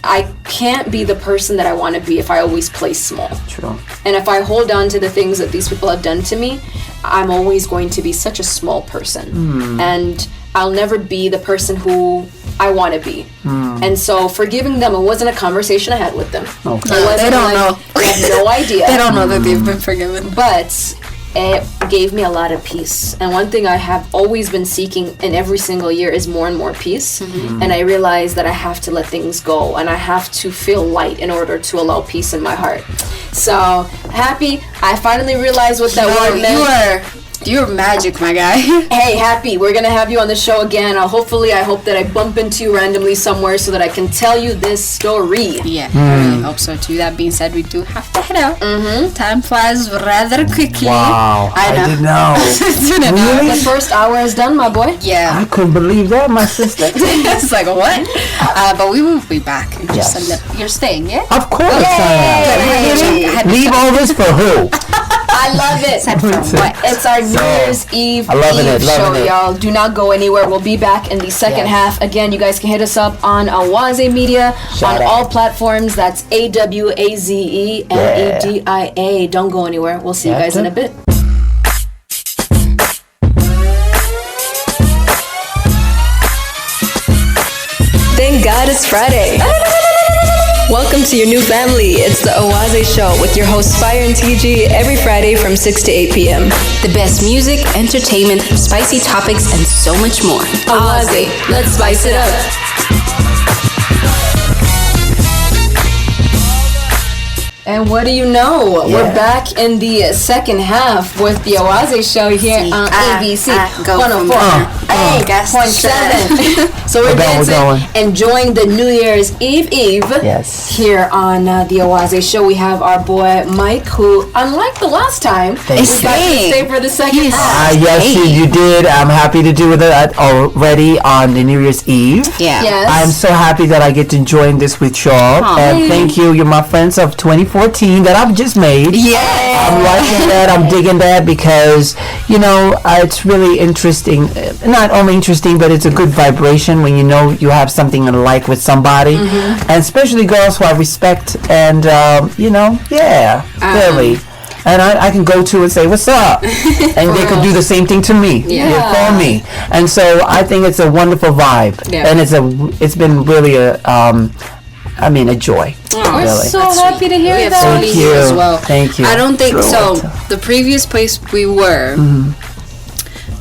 I can't be the person that I want to be if I always play small. True. And if I hold on to the things that these people have done to me, I'm always going to be such a small person. And I'll never be the person who I want to be. And so forgiving them, it wasn't a conversation I had with them. Okay. It wasn't They don't know. They have no idea. They don't know that they've been forgiven. But it gave me a lot of peace. And one thing I have always been seeking in every single year is more and more peace. And I realized that I have to let things go, and I have to feel light in order to allow peace in my heart. So Happy, I finally realized what that word meant. You're magic, my guy. Hey, Happy, we're gonna have you on the show again. Hopefully, I hope that I bump into you randomly somewhere so that I can tell you this story. Yeah, I really hope so too. That being said, we do have to head out. Time flies rather quickly. Wow. I know. didn't know. Didn't know. Really? The first hour is done, my boy. Yeah. I couldn't believe that, my sister. It's like, what? But we will be back. Yes. You're staying, yeah? Of course I am. Leave all this for who? I love it. It's our New Year's Eve loving show, it. y'all. Do not go anywhere. We'll be back in the second half. Again, you guys can hit us up on Awaze Media Shout on out. all platforms. That's AWAZE MEDIA. Don't go anywhere. We'll see you guys in a bit. Thank God it's Friday. Welcome to your new family. It's the Owaze Show with your hosts Fire and TG every Friday from 6 to 8 p.m. The best music, entertainment, spicy topics, and so much more. Owaze, let's spice it up. And what do you know? We're back in the second half with the Owaze show here on ABC go 104.7. So we're dancing, enjoying the New Year's Eve Yes. here on the Owaze show. We have our boy Mike, who, unlike the last time, we got to stay for the second half. Yes, you did. I'm happy to do that already on the New Year's Eve. Yeah. Yes. I'm so happy that I get to join this with y'all. And thank you. You're my friends of 2014 that I've just made. Yeah. I'm liking that. I'm digging that because, it's really interesting. Not only interesting, but it's a good vibration when you know you have something alike with somebody. And especially girls who I respect and, really. And I can go to and say, what's up? And they could do the same thing to me. For me. And so I think it's a wonderful vibe. Yeah. And it's been really a joy. We're really. so happy to hear that. Thank you. As well. Thank you. I don't think True. so. The previous place we were,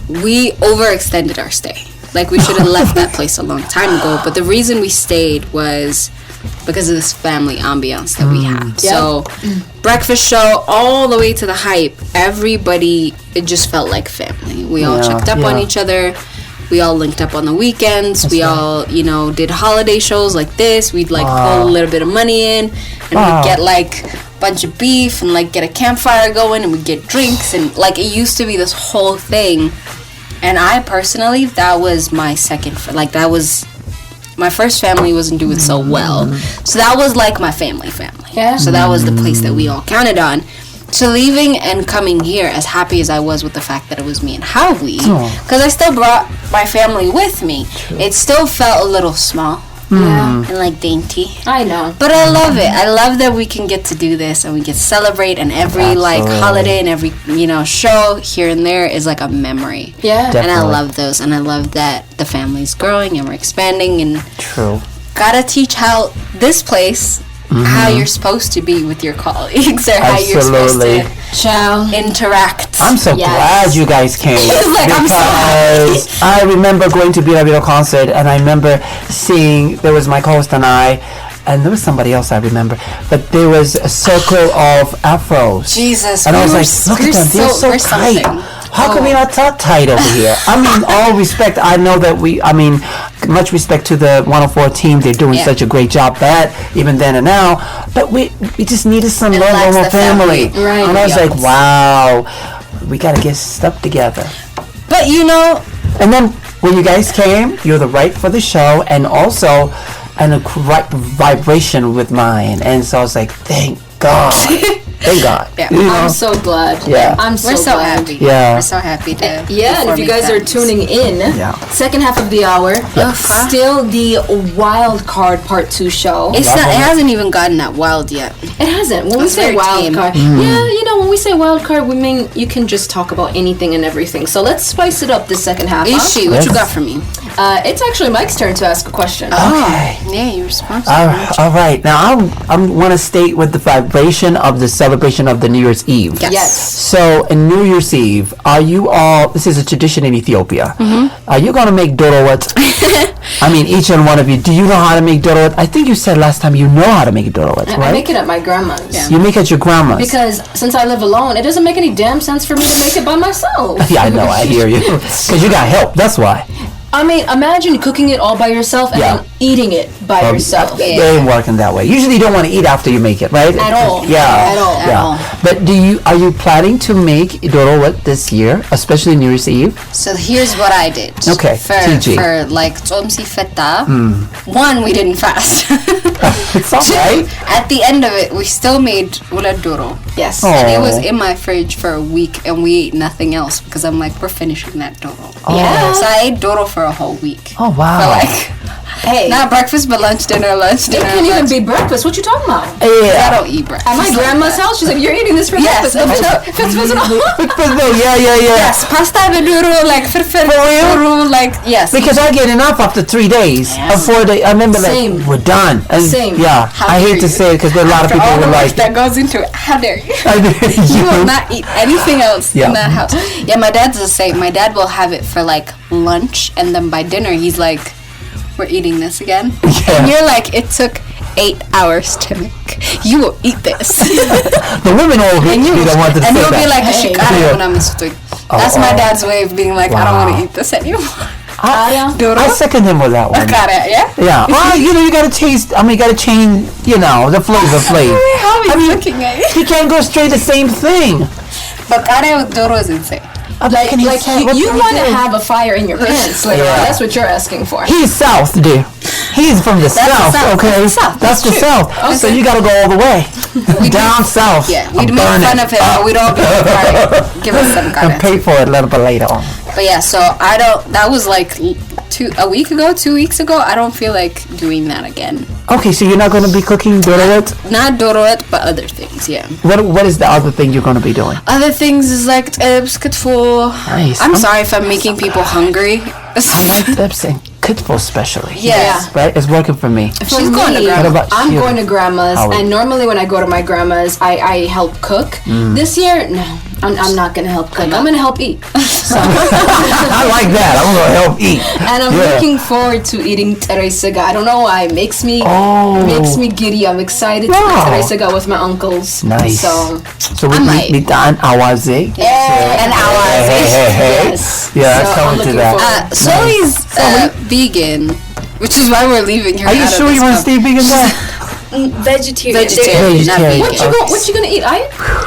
we overextended our stay. Like we should have left that place a long time ago. But the reason we stayed was because of this family ambiance that we had. So breakfast show all the way to the hype. Everybody, it just felt like family. We all checked up on each other. We all linked up on the weekends. We all, did holiday shows like this. We'd pull a little bit of money in, and we'd get a bunch of beef and get a campfire going, and we'd get drinks, and it used to be this whole thing. And I personally, that was my second. That was my first family wasn't doing so well, so that was my family. Yeah. So that was the place that we all counted on. So leaving and coming here, as happy as I was with the fact that it was me and Howie, because I still brought my family with me, it still felt a little small and dainty. I know. But I love it. I love that we can get to do this and we get to celebrate, and every holiday and every show here and there is a memory. Yeah. And I love those, and I love that the family's growing and we're expanding, and True. gotta teach how this place. How you're supposed to be with your colleagues, or how you're supposed to interact. I'm so glad you guys came. Because I remember going to Bira Bira concert, and I remember seeing, there was my co-host and I, and there was somebody else I remember, but there was a circle of afros. Jesus, and I was like, look at them, they're so tight. How come we not talk tight over here? I mean, all respect. I know that much respect to the 104 team. They're doing such a great job, even then and now. But we just needed some more family. Right. And I was like, wow, we got to get stuff together. But And then when you guys came, you're the right for the show, and also a correct vibration with mine. And so I was like, thank God. Thank God. Yeah. I'm so glad. Yeah. I'm so we're so glad. happy. Yeah. We're so happy to. And if you guys are tuning in, second half of the hour, still the Wild Card Part 2 show. It hasn't even gotten that wild yet. It hasn't. When we say wild card, when we say wild card, we mean you can just talk about anything and everything. So let's spice it up this second half. Ishi, what you got for me? It's actually Mike's turn to ask a question. Okay. Yeah, you're responsible. All right. Now I want to state with the vibration of the celebration of the New Year's Eve. Yes. So in New Year's Eve, are you all? This is a tradition in Ethiopia. Are you gonna make dorowat? I mean, each and one of you. Do you know how to make dorowat? I think you said last time you know how to make dorowat, right? I make it at my grandma's. Yeah. You make it at your grandma's. Because since I live alone, it doesn't make any damn sense for me to make it by myself. Yeah, I know. I hear you. Because you got help. That's why. I mean, imagine cooking it all by yourself and then eating it by yourself. It ain't working that way. Usually you don't want to eat after you make it, right? At all. Yeah. At all. Yeah. At all. But are you planning to make dorowat this year, especially New Year's Eve? So here's what I did. Okay, For TG. Tzomsi Feta, one, we didn't fast. It's all right. At the end of it, we still made ulad duro. Yes. Oh. And it was in my fridge for a week, and we ate nothing else because I'm like, we're finishing that doro. Yeah. So I ate doro for a whole week. Oh, wow. For Hey, Not breakfast, but lunch, dinner, it can't even be breakfast. What you talking about? I Yeah. don't eat breakfast. At my grandma's house, she's like, "You're eating this for Yes. breakfast." Yeah. Yes, pasta veduro, like firfir veduro, like yes. Because I get enough after 3 days. Or 4 days. I remember like, Same. we're done. And Same. Yeah. How I dare hate to you. say it because a lot of After people all the were work like, that goes into it, how dare you? I dare You will not eat anything else Yeah. in that house. Yeah, my dad's the same. My dad will have it for like lunch, and then by dinner he's like, "We're eating this again," Yeah. and you're like, "It took 8 hours to make. You will eat this." The women all hate me that wanted to and say you'll be that. like, Hey. Yeah. That's my Oh. dad's way of being like, I don't want Wow. to eat this anymore. I second him with that one. Got it, yeah? Yeah. You gotta taste. I mean, you gotta change. The flavor. How I mean, looking at you? you can't go straight the same thing. But care with Doro is insane. Like Can he say- what you can he want to do? have a fire in your pants. Like Yeah. that's what you're asking for. He's South, dear. He's from the South, South. okay? That's the South. That's the That's South. So you gotta go all the way. Down South. Yeah, I'll we'd make burn fun it of him, but we don't give him credit. Give us some and credit. pay for it a little bit later on. But yeah, so I don't, that was like 2 weeks ago. I don't feel like doing that again. Okay, so you're not gonna be cooking Dorowet? Not Doroet, but other things, yeah. What is the other thing you're gonna be doing? Other things is like kitfo. Nice. I'm sorry if I'm making people hungry. I like tips and kitfo especially. Yeah. Right? It's working for me. For She's going to me, grandma. What about I'm you? going to grandma's, How are you? and normally when I go to my grandma's, I help cook. This year, no, I'm not gonna help cook. I'm gonna help eat. So, I like that. I'm gonna help eat. and I'm Yeah. looking forward to eating teresiga. I don't know why, it makes me giddy. I'm excited to Wow. eat teresiga with my uncles. Nice. So, So we might. meet an awaze. An hour. Hey. yes. Yeah, So, I'm coming to looking that. forward. Sully's vegan, which is why we're leaving her. Are you out of sure you this want to cup. stay vegan there? Vegetarian. Vegetarian, not Vegetarian. vegan. What you gonna eat?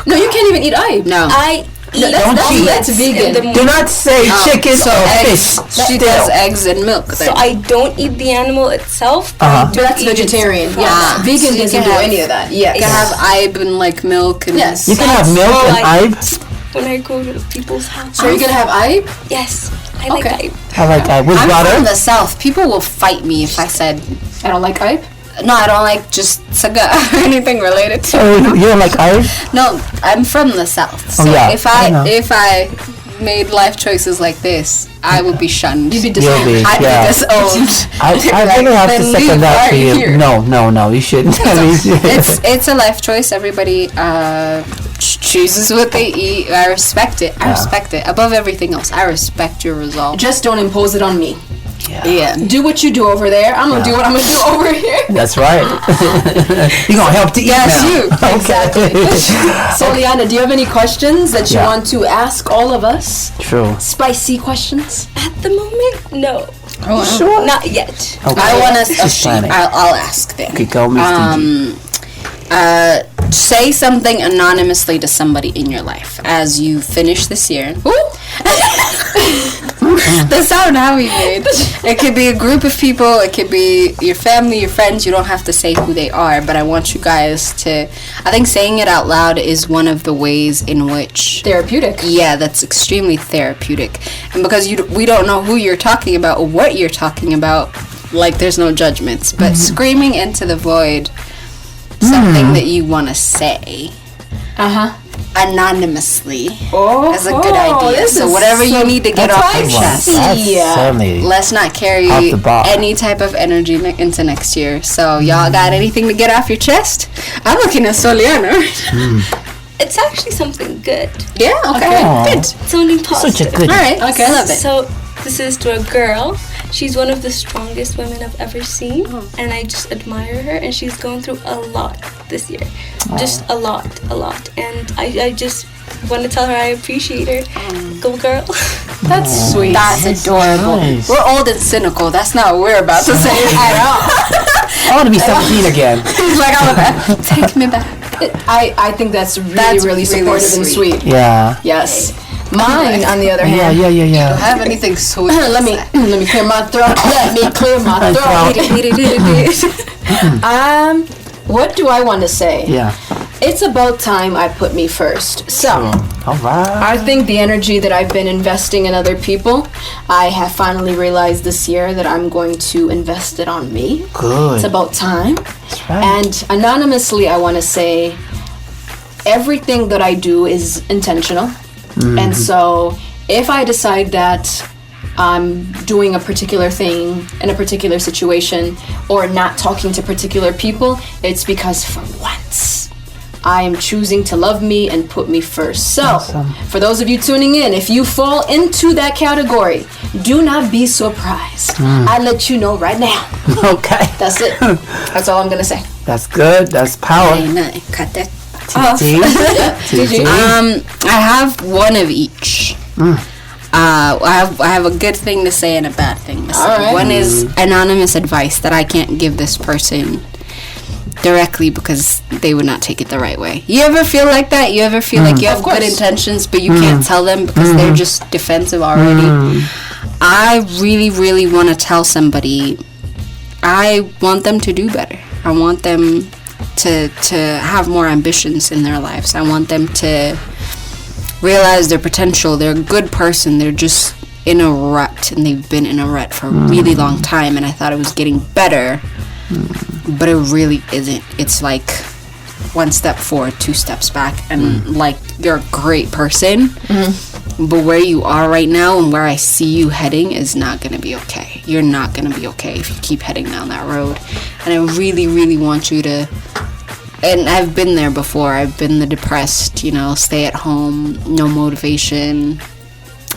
No, you can't even eat aye. No. I eat Don't cheat. That's vegan. Do not say chicken so or eggs. fish. She Still. does eggs and milk. So I don't eat the animal itself. But Uh-huh. I do That's eat its vegetarian. product. Yeah, So vegan you doesn't can do have- any of that. Yes. You can have ibe and like milk and Yes. You can have milk all and I- ibe. When I go to people's house. So you're gonna have ibe? Yes, I like Okay. ibe. I like ibe with I'm butter. from the south. People will fight me if I said I don't like ibe. no. I don't like just saga or anything related to. Oh, you don't like ibe? No, I'm from the south. So yeah, if I know. I made life choices like this, I would be shunned. You'd be You'll be, I'd yeah. be disowned. I really have to Then second leave that right for you. here. No, you shouldn't. I mean, It's a life choice. Everybody chooses what they eat. I respect it. I respect it above everything else. I respect your resolve. Just don't impose it on me. Yeah. Do what you do over there. I'm gonna do what I'm gonna do over here. That's right. You're gonna help to eat Yes, now. you. Okay. So, Liana, do you have any questions that you Yeah. want to ask all of us? True. Spicy questions? At the moment, no. Sure. Not yet. Okay. I want to. She's planning. I'll ask then. Okay, go, Miss DG. Say something anonymously to somebody in your life as you finish this year. The sound Howie made. It could be a group of people. It could be your family, your friends. You don't have to say who they are, but I want you guys to. I think saying it out loud is one of the ways in which. Therapeutic. Yeah, that's extremely therapeutic, and because we don't know who you're talking about or what you're talking about, like there's no judgments. But screaming into the void something that you want to say anonymously Oh, is a good idea. this So is whatever you need to get That's off a your good one. chest. That's Yeah. certainly Let's not carry Off the bar. any type of energy into next year. So y'all got anything to get off your chest? I'm looking at Soliana. It's actually something good. Yeah. Okay. Aw. Good. Something positive. such a good. All right. Okay. I love it. So this is to a girl. She's one of the strongest women I've ever seen, and I just admire her. And she's going through a lot this year, just a lot. And I just want to tell her I appreciate her. Go girl. That's sweet. That's adorable. nice. We're old and cynical. That's not what we're about to say at all. I want to be 17 again. He's like, I love that. Take me back. I think that's really, That's really really supportive and sweet. sweet. Yeah. Yes. Mine, on the other hand. Yeah. Have anything sweet? Let me clear my throat. Let me clear my throat. What do I want to say? Yeah. it's about time I put me first. So, All right. I think the energy that I've been investing in other people, I have finally realized this year that I'm going to invest it on me. Good. It's about time. That's right. And anonymously, I want to say everything that I do is intentional. And so if I decide that I'm doing a particular thing in a particular situation or not talking to particular people, it's because for once I am choosing to love me and put me first. So, Awesome. for those of you tuning in, if you fall into that category, do not be surprised. I let you know right now. Okay. That's it. That's all I'm gonna say. That's good. That's power. Cut that. TT. TT. I have one of each. I have a good thing to say and a bad thing to say. All right. One is anonymous advice that I can't give this person directly because they would not take it the right way. You ever feel like that? You ever feel like you have Of course. good intentions but you can't tell them because they're just defensive already? I really, really want to tell somebody. I want them to do better. I want them to have more ambitions in their lives. I want them to realize their potential. They're a good person. They're just in a rut, and they've been in a rut for a really long time, and I thought it was getting better, but it really isn't. It's like one step forward, two steps back, and like, you're a great person, but where you are right now and where I see you heading is not going to be okay. You're not going to be okay if you keep heading down that road, and I really, really want you to. And I've been there before. I've been the depressed, stay at home, no motivation,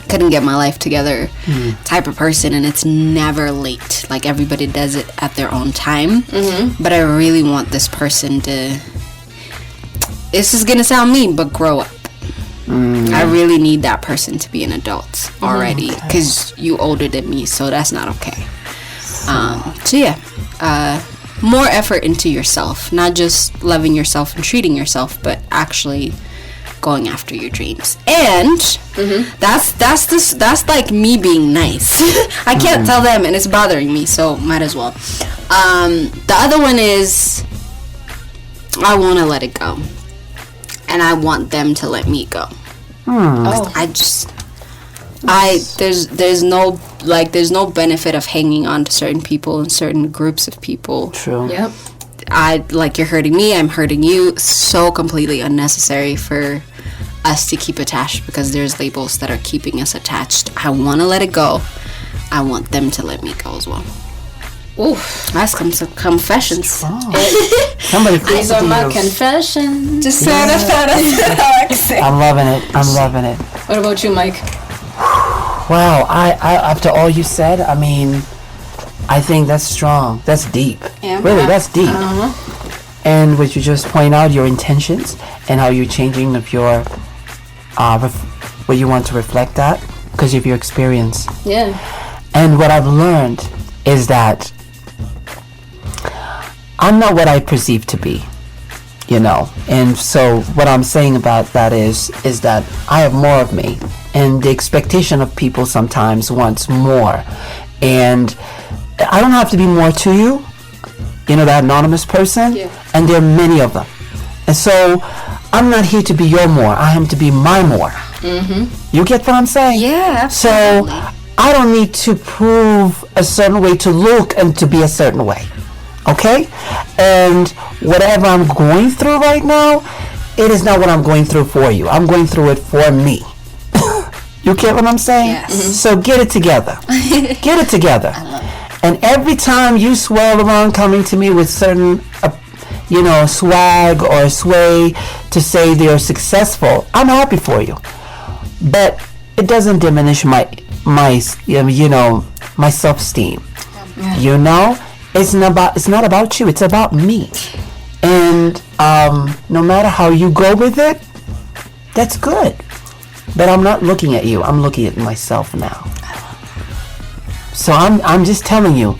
couldn't get my life together type of person. And it's never late. Like, everybody does it at their own time. But I really want this person to, this is going to sound mean, but grow up. I really need that person to be an adult already. Because you older than me, so that's not okay. So yeah. More effort into yourself, not just loving yourself and treating yourself, but actually going after your dreams. And that's like me being nice. I can't tell them, and it's bothering me, so might as well. The other one is I want to let it go, and I want them to let me go. There's no benefit of hanging on to certain people and certain groups of people. True. Yep. You're hurting me, I'm hurting you. So completely unnecessary for us to keep attached because there's labels that are keeping us attached. I want to let it go. I want them to let me go as well. Oof. That's some confessions. Somebody close These to are my you. confessions. Just said I'm loving it. I'm loving it. What about you, Mike? Wow. I after all you said, I mean, I think that's strong. That's deep. Yeah. Really, that's deep. And what you just point out, your intentions and how you're changing of your, what you want to reflect that because of your experience. Yeah. And what I've learned is that I'm not what I perceive to be, And so what I'm saying about that is that I have more of me, and the expectation of people sometimes wants more, and I don't have to be more to you, that anonymous person, and there are many of them, and so I'm not here to be your more. I am to be my more. You get what I'm saying? Yeah, absolutely. So I don't need to prove a certain way to look and to be a certain way. Okay? And whatever I'm going through right now, it is not what I'm going through for you. I'm going through it for me. You get what I'm saying? Yes. So get it together. Get it together. And every time you swirl around coming to me with certain, swag or sway to say they're successful, I'm happy for you. But it doesn't diminish my self-esteem. It's not about you, it's about me. And no matter how you go with it, that's good. But I'm not looking at you, I'm looking at myself now. So I'm just telling you,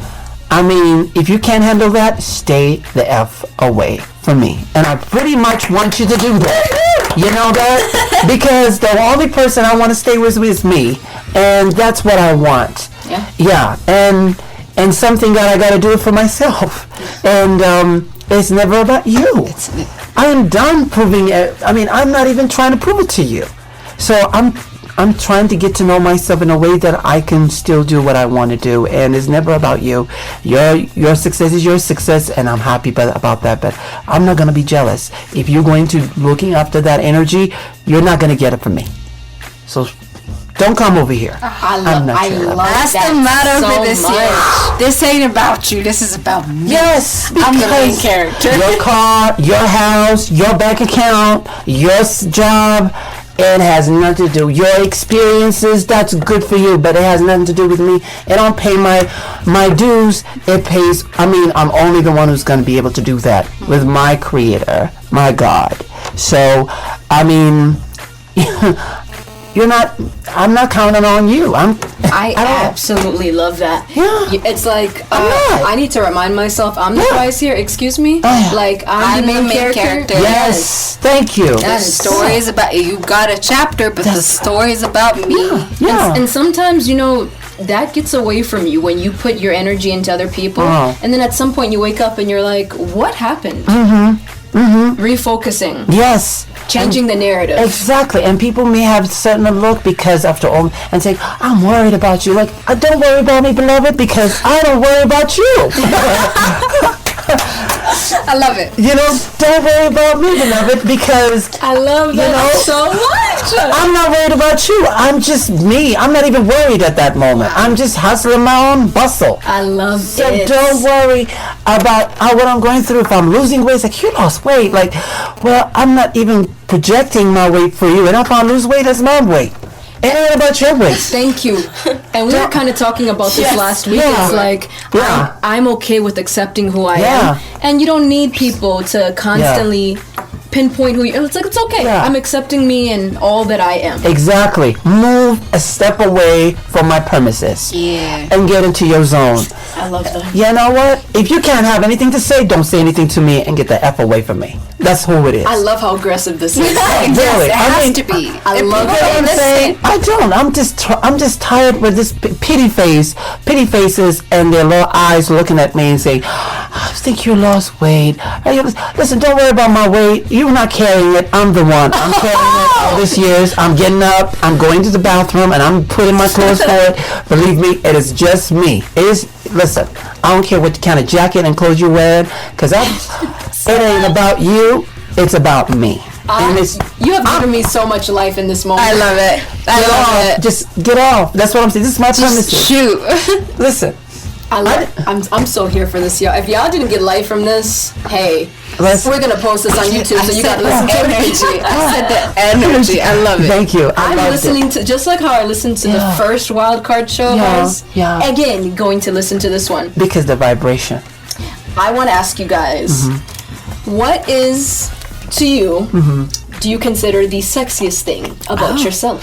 I mean, if you can't handle that, stay the F away from me. And I pretty much want you to do that. You know that? Because the only person I want to stay with is me. And that's what I want. Yeah. Yeah. And something that I got to do it for myself. And it's never about you. I I am done proving it. I mean, I'm not even trying to prove it to you. So I'm trying to get to know myself in a way that I can still do what I want to do, and it's never about you. Your success is your success, and I'm happy about that. But I'm not gonna be jealous. If you're going to looking after that energy, you're not gonna get it from me. So don't come over here. I I'm not love jealous. That's that the motto so for this much. year. This ain't about you. This is about me. Yes, I'm the main because character. your car, your house, your bank account, your job, it has nothing to do. Your experiences, that's good for you, but it has nothing to do with me. It don't pay my dues. It pays. I mean, I'm only the one who's going to be able to do that with my Creator, my God. So, I mean, you're not. I'm not counting on you. I absolutely love that. Yeah. It's like not. I need to remind myself I'm the Yeah. prize here. Excuse me. Yeah. Like I'm the main character. Yes. Thank you. The Yes. story is about you. Got a chapter, but the story is about me. Yeah. And sometimes, you know, that gets away from you when you put your energy into other people. Oh. And then at some point you wake up and you're like, what happened? Refocusing, Yes. changing the narrative. Exactly, and people may have certain look because after all, and say, "I'm worried about you." Like, don't worry about me, beloved, because I don't worry about you. I love it. You know, don't worry about me, beloved, because I love that know, so much. I'm not worried about you. I'm just me. I'm not even worried at that moment. I'm just hustling my own bustle. I love So it. don't worry about what I'm going through. If I'm losing weight, it's like, you lost weight. Like, well, I'm not even projecting my weight for you. And if I lose weight, that's my weight. It ain't about your weight. Thank you. And we were kind of talking about this Yes. last week. Yeah. It's like, Yeah. I'm okay with accepting who I Yeah. am. And you don't need people to constantly pinpoint who you are. It's like, it's okay. Yeah. I'm accepting me and all that I am. Exactly. Move a step away from my premises. Yeah. And get into your zone. I love that. You know what? If you can't have anything to say, don't say anything to me and get the F away from me. That's who it is. I love how aggressive this is. Really, It I has mean, to be. I If love people it. don't I'm listen, saying, I don't. I'm just tired with this pity faces, and their little eyes looking at me and saying, "I think you lost weight." Hey, listen, don't worry about my weight. You're not carrying it. I'm the one. I'm carrying it all these years. I'm getting up. I'm going to the bathroom, and I'm putting my clothes for it. Believe me, it is just me. It is. Listen, I don't care what kind of jacket and clothes you're wearing, because it ain't about you. It's about me. And it's You have given me so much life in this moment. I love it. I get love off. it. Just get off. That's what I'm saying. This is my Just premises. shoot. Listen, I love it. I'm so here for this, y'all. If y'all didn't get life from this, hey, Let's- we're gonna post this on YouTube, so you gotta listen to energy. it. I said the energy. I love it. thank you. I I'm loved listening to, just like how I listened to Yeah. the first wild card show, Yeah, guys. yeah. Again, going to listen to this one. it because the vibration. I want to ask you guys, what is to you? Do you consider the sexiest thing about yourself?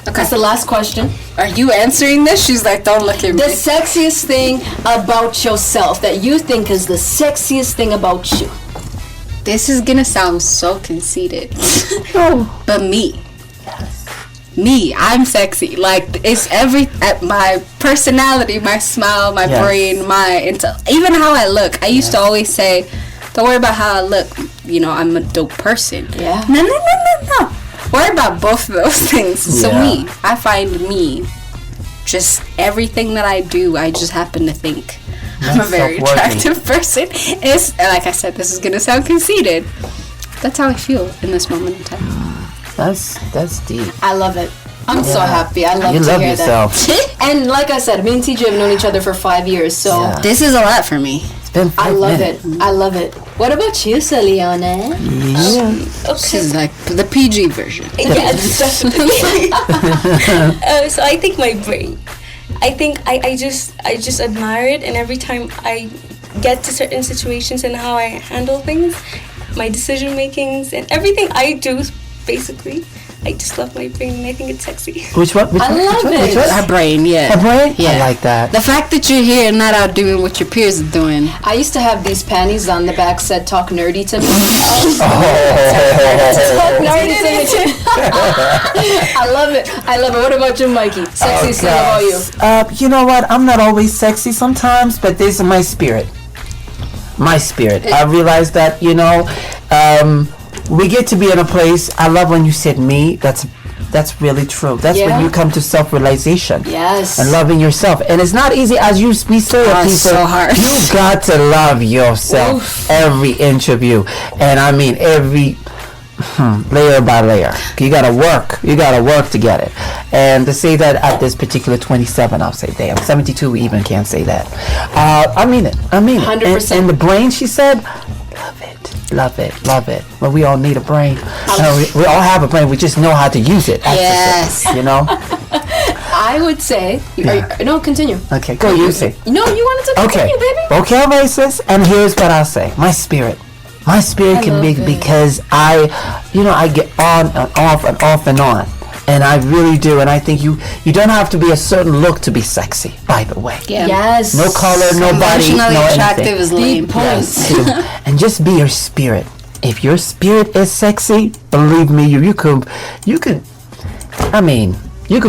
That's the last question. Are you answering this? She's like, don't look at me. The sexiest thing about yourself that you think is the sexiest thing about you. This is gonna sound so conceited. Oh, But me. Me, I'm sexy. Like it's my personality, my smile, my Yes. brain, even how I look. I used to always say, don't worry about how I look. You know, I'm a dope person. Yeah. No. Worry about both of those things. So Yeah. me, I find me, just everything that I do, I just happen to think I'm a That's very self-worthy. attractive person. It's like I said, this is gonna sound conceited. That's how I feel in this moment in time. that's deep. I love it. I'm so happy. I love You to love hear yourself. that. And like I said, me and TJ have known each other for 5 years, so Yeah. This is a lot for me. It's been 5 I love minutes. it. I love it. What about you, Seliana? Yeah. She's like the PG version. Yes, definitely. So I think my brain. I think I just admire it, and every time I get to certain situations and how I handle things, my decision makings and everything I do, basically, I just love my brain, and I think it's sexy. Which one? Which I one? love Which one? it. Which one? Her brain, yeah. Her brain? Yeah. I like that. The fact that you're here and not out doing what your peers are doing. I used to have these panties on the back said "Talk nerdy to me." Talk nerdy to me. I love it. I love it. What about you, Mikey? Sexiest thing about you? You know what? I'm not always sexy sometimes, but this is my spirit. my spirit. I realized that, we get to be in a place. I love when you said me. That's really true. That's when Yeah. you come to self-realization. Yes. And loving yourself. And it's not easy as we say to Oh, people. it's so hard. You got to love yourself, every inch of you. And I mean every layer by layer. You gotta work. You gotta work to get it. And to say that at this particular 27, I'll say, damn, 72 we even can't say that. I mean it. 100%. And the brain, she said, love it. Love it, love it. But we all need a brain. We all have a brain. We just know how to use it. Yes. I would say. No, continue. Okay, go. You say. No, you wanted to continue, baby. Okay, racist. And here's what I'll say. My spirit can be love it. because I get on and off and off and on. And I really do. And I think you don't have to be a certain look to be sexy, by the way. Yeah. Yes. No color, no body, Emotionally no attractive anything. is lame. points. Yes. And just be your spirit. If your spirit is sexy, believe me, you could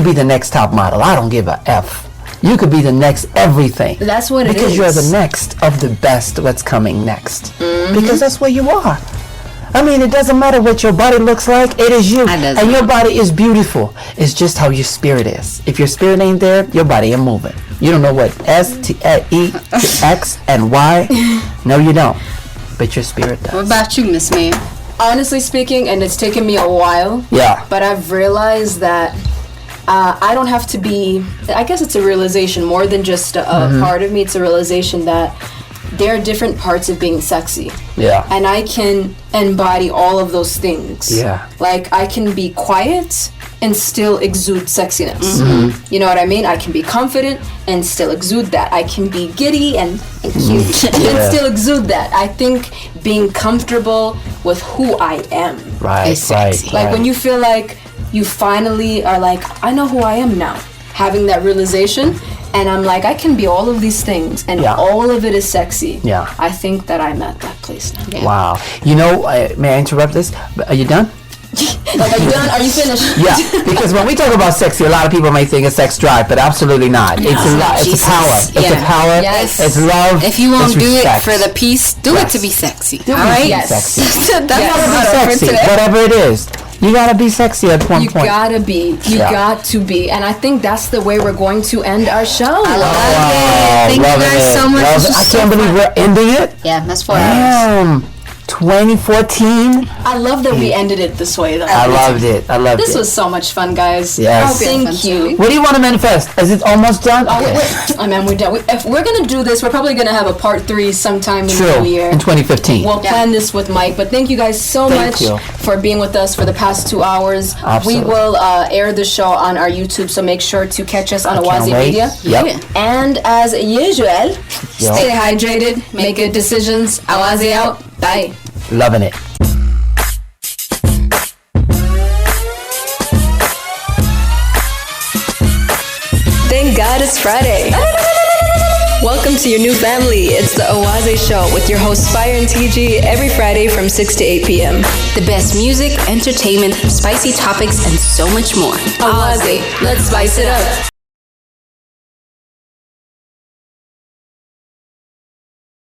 be the next top model. I don't give a F. You could be the next everything. That's what it because is. you're the next of the best what's coming next. Mm-hmm. Because that's where you are. I mean, it doesn't matter what your body looks like. It is you. It doesn't. And your body is beautiful. It's just how your spirit is. If your spirit ain't there, your body ain't moving. You don't know what S, T, E, X, and Y. No, you don't. But your spirit What does. about you, Miss May? Honestly speaking, and it's taken me a while. Yeah. But I've realized that I don't have to be. I guess it's a realization more than just a part of me. It's a realization that there are different parts of being sexy. Yeah. And I can embody all of those things. Yeah. Like I can be quiet and still exude sexiness. Mm-hmm. You know what I mean? I can be confident and still exude that. I can be giddy and cute and still exude that. I think being comfortable with who I am. Right, It's sexy. right. Like right. when you feel like you finally are like, I know who I am now. Having that realization. And I'm like, I can be all of these things, and Yeah. all of it is sexy. Yeah. I think that I'm at that place now. Wow. May I interrupt this? Are you done? Like, are you done? Are you finished? Yeah, because when we talk about sexy, a lot of people may think it's sex drive, but absolutely not. It's a lot. It's Jesus. a power. It's a Yeah. power. Yes. It's love. If you won't it's do it respect. for the peace, do it to be sexy. All right? Be Yes. sexy. That's You gotta our be motto for sexy, today. whatever it is. You gotta be sexy at one You point. gotta be. You Yeah. got to be. And I think that's the way we're going to end our show. I love Wow, it. Thank you loving guys it. so much. Love This it. was I so can't believe fun. we're ending it. Yeah, that's 4 hours. Damn. 2014. I love that we ended it this way, though. I loved it. I loved This it. was so much fun, guys. Yes. Thank you. What do you want to manifest? Is it almost done? Oh, Okay. I mean, we're done. If we're gonna do this, we're probably gonna have a part 3 sometime in the True. new year. In 2015. We'll plan this with Mike, but thank you guys so Thank much you. for being with us for the past 2 hours. Absolutely. We will air the show on our YouTube, so make sure to catch us on Can't Awazi wait. Media. Yep. Yeah. And as usual, Yep. stay hydrated, make good decisions. Awazi out. Bye. Loving it. Thank God it's Friday. Welcome to your new family. It's the Owaze Show with your hosts Fire and TG every Friday from 6 to 8 p.m. The best music, entertainment, spicy topics, and so much more. Owaze, let's spice it up.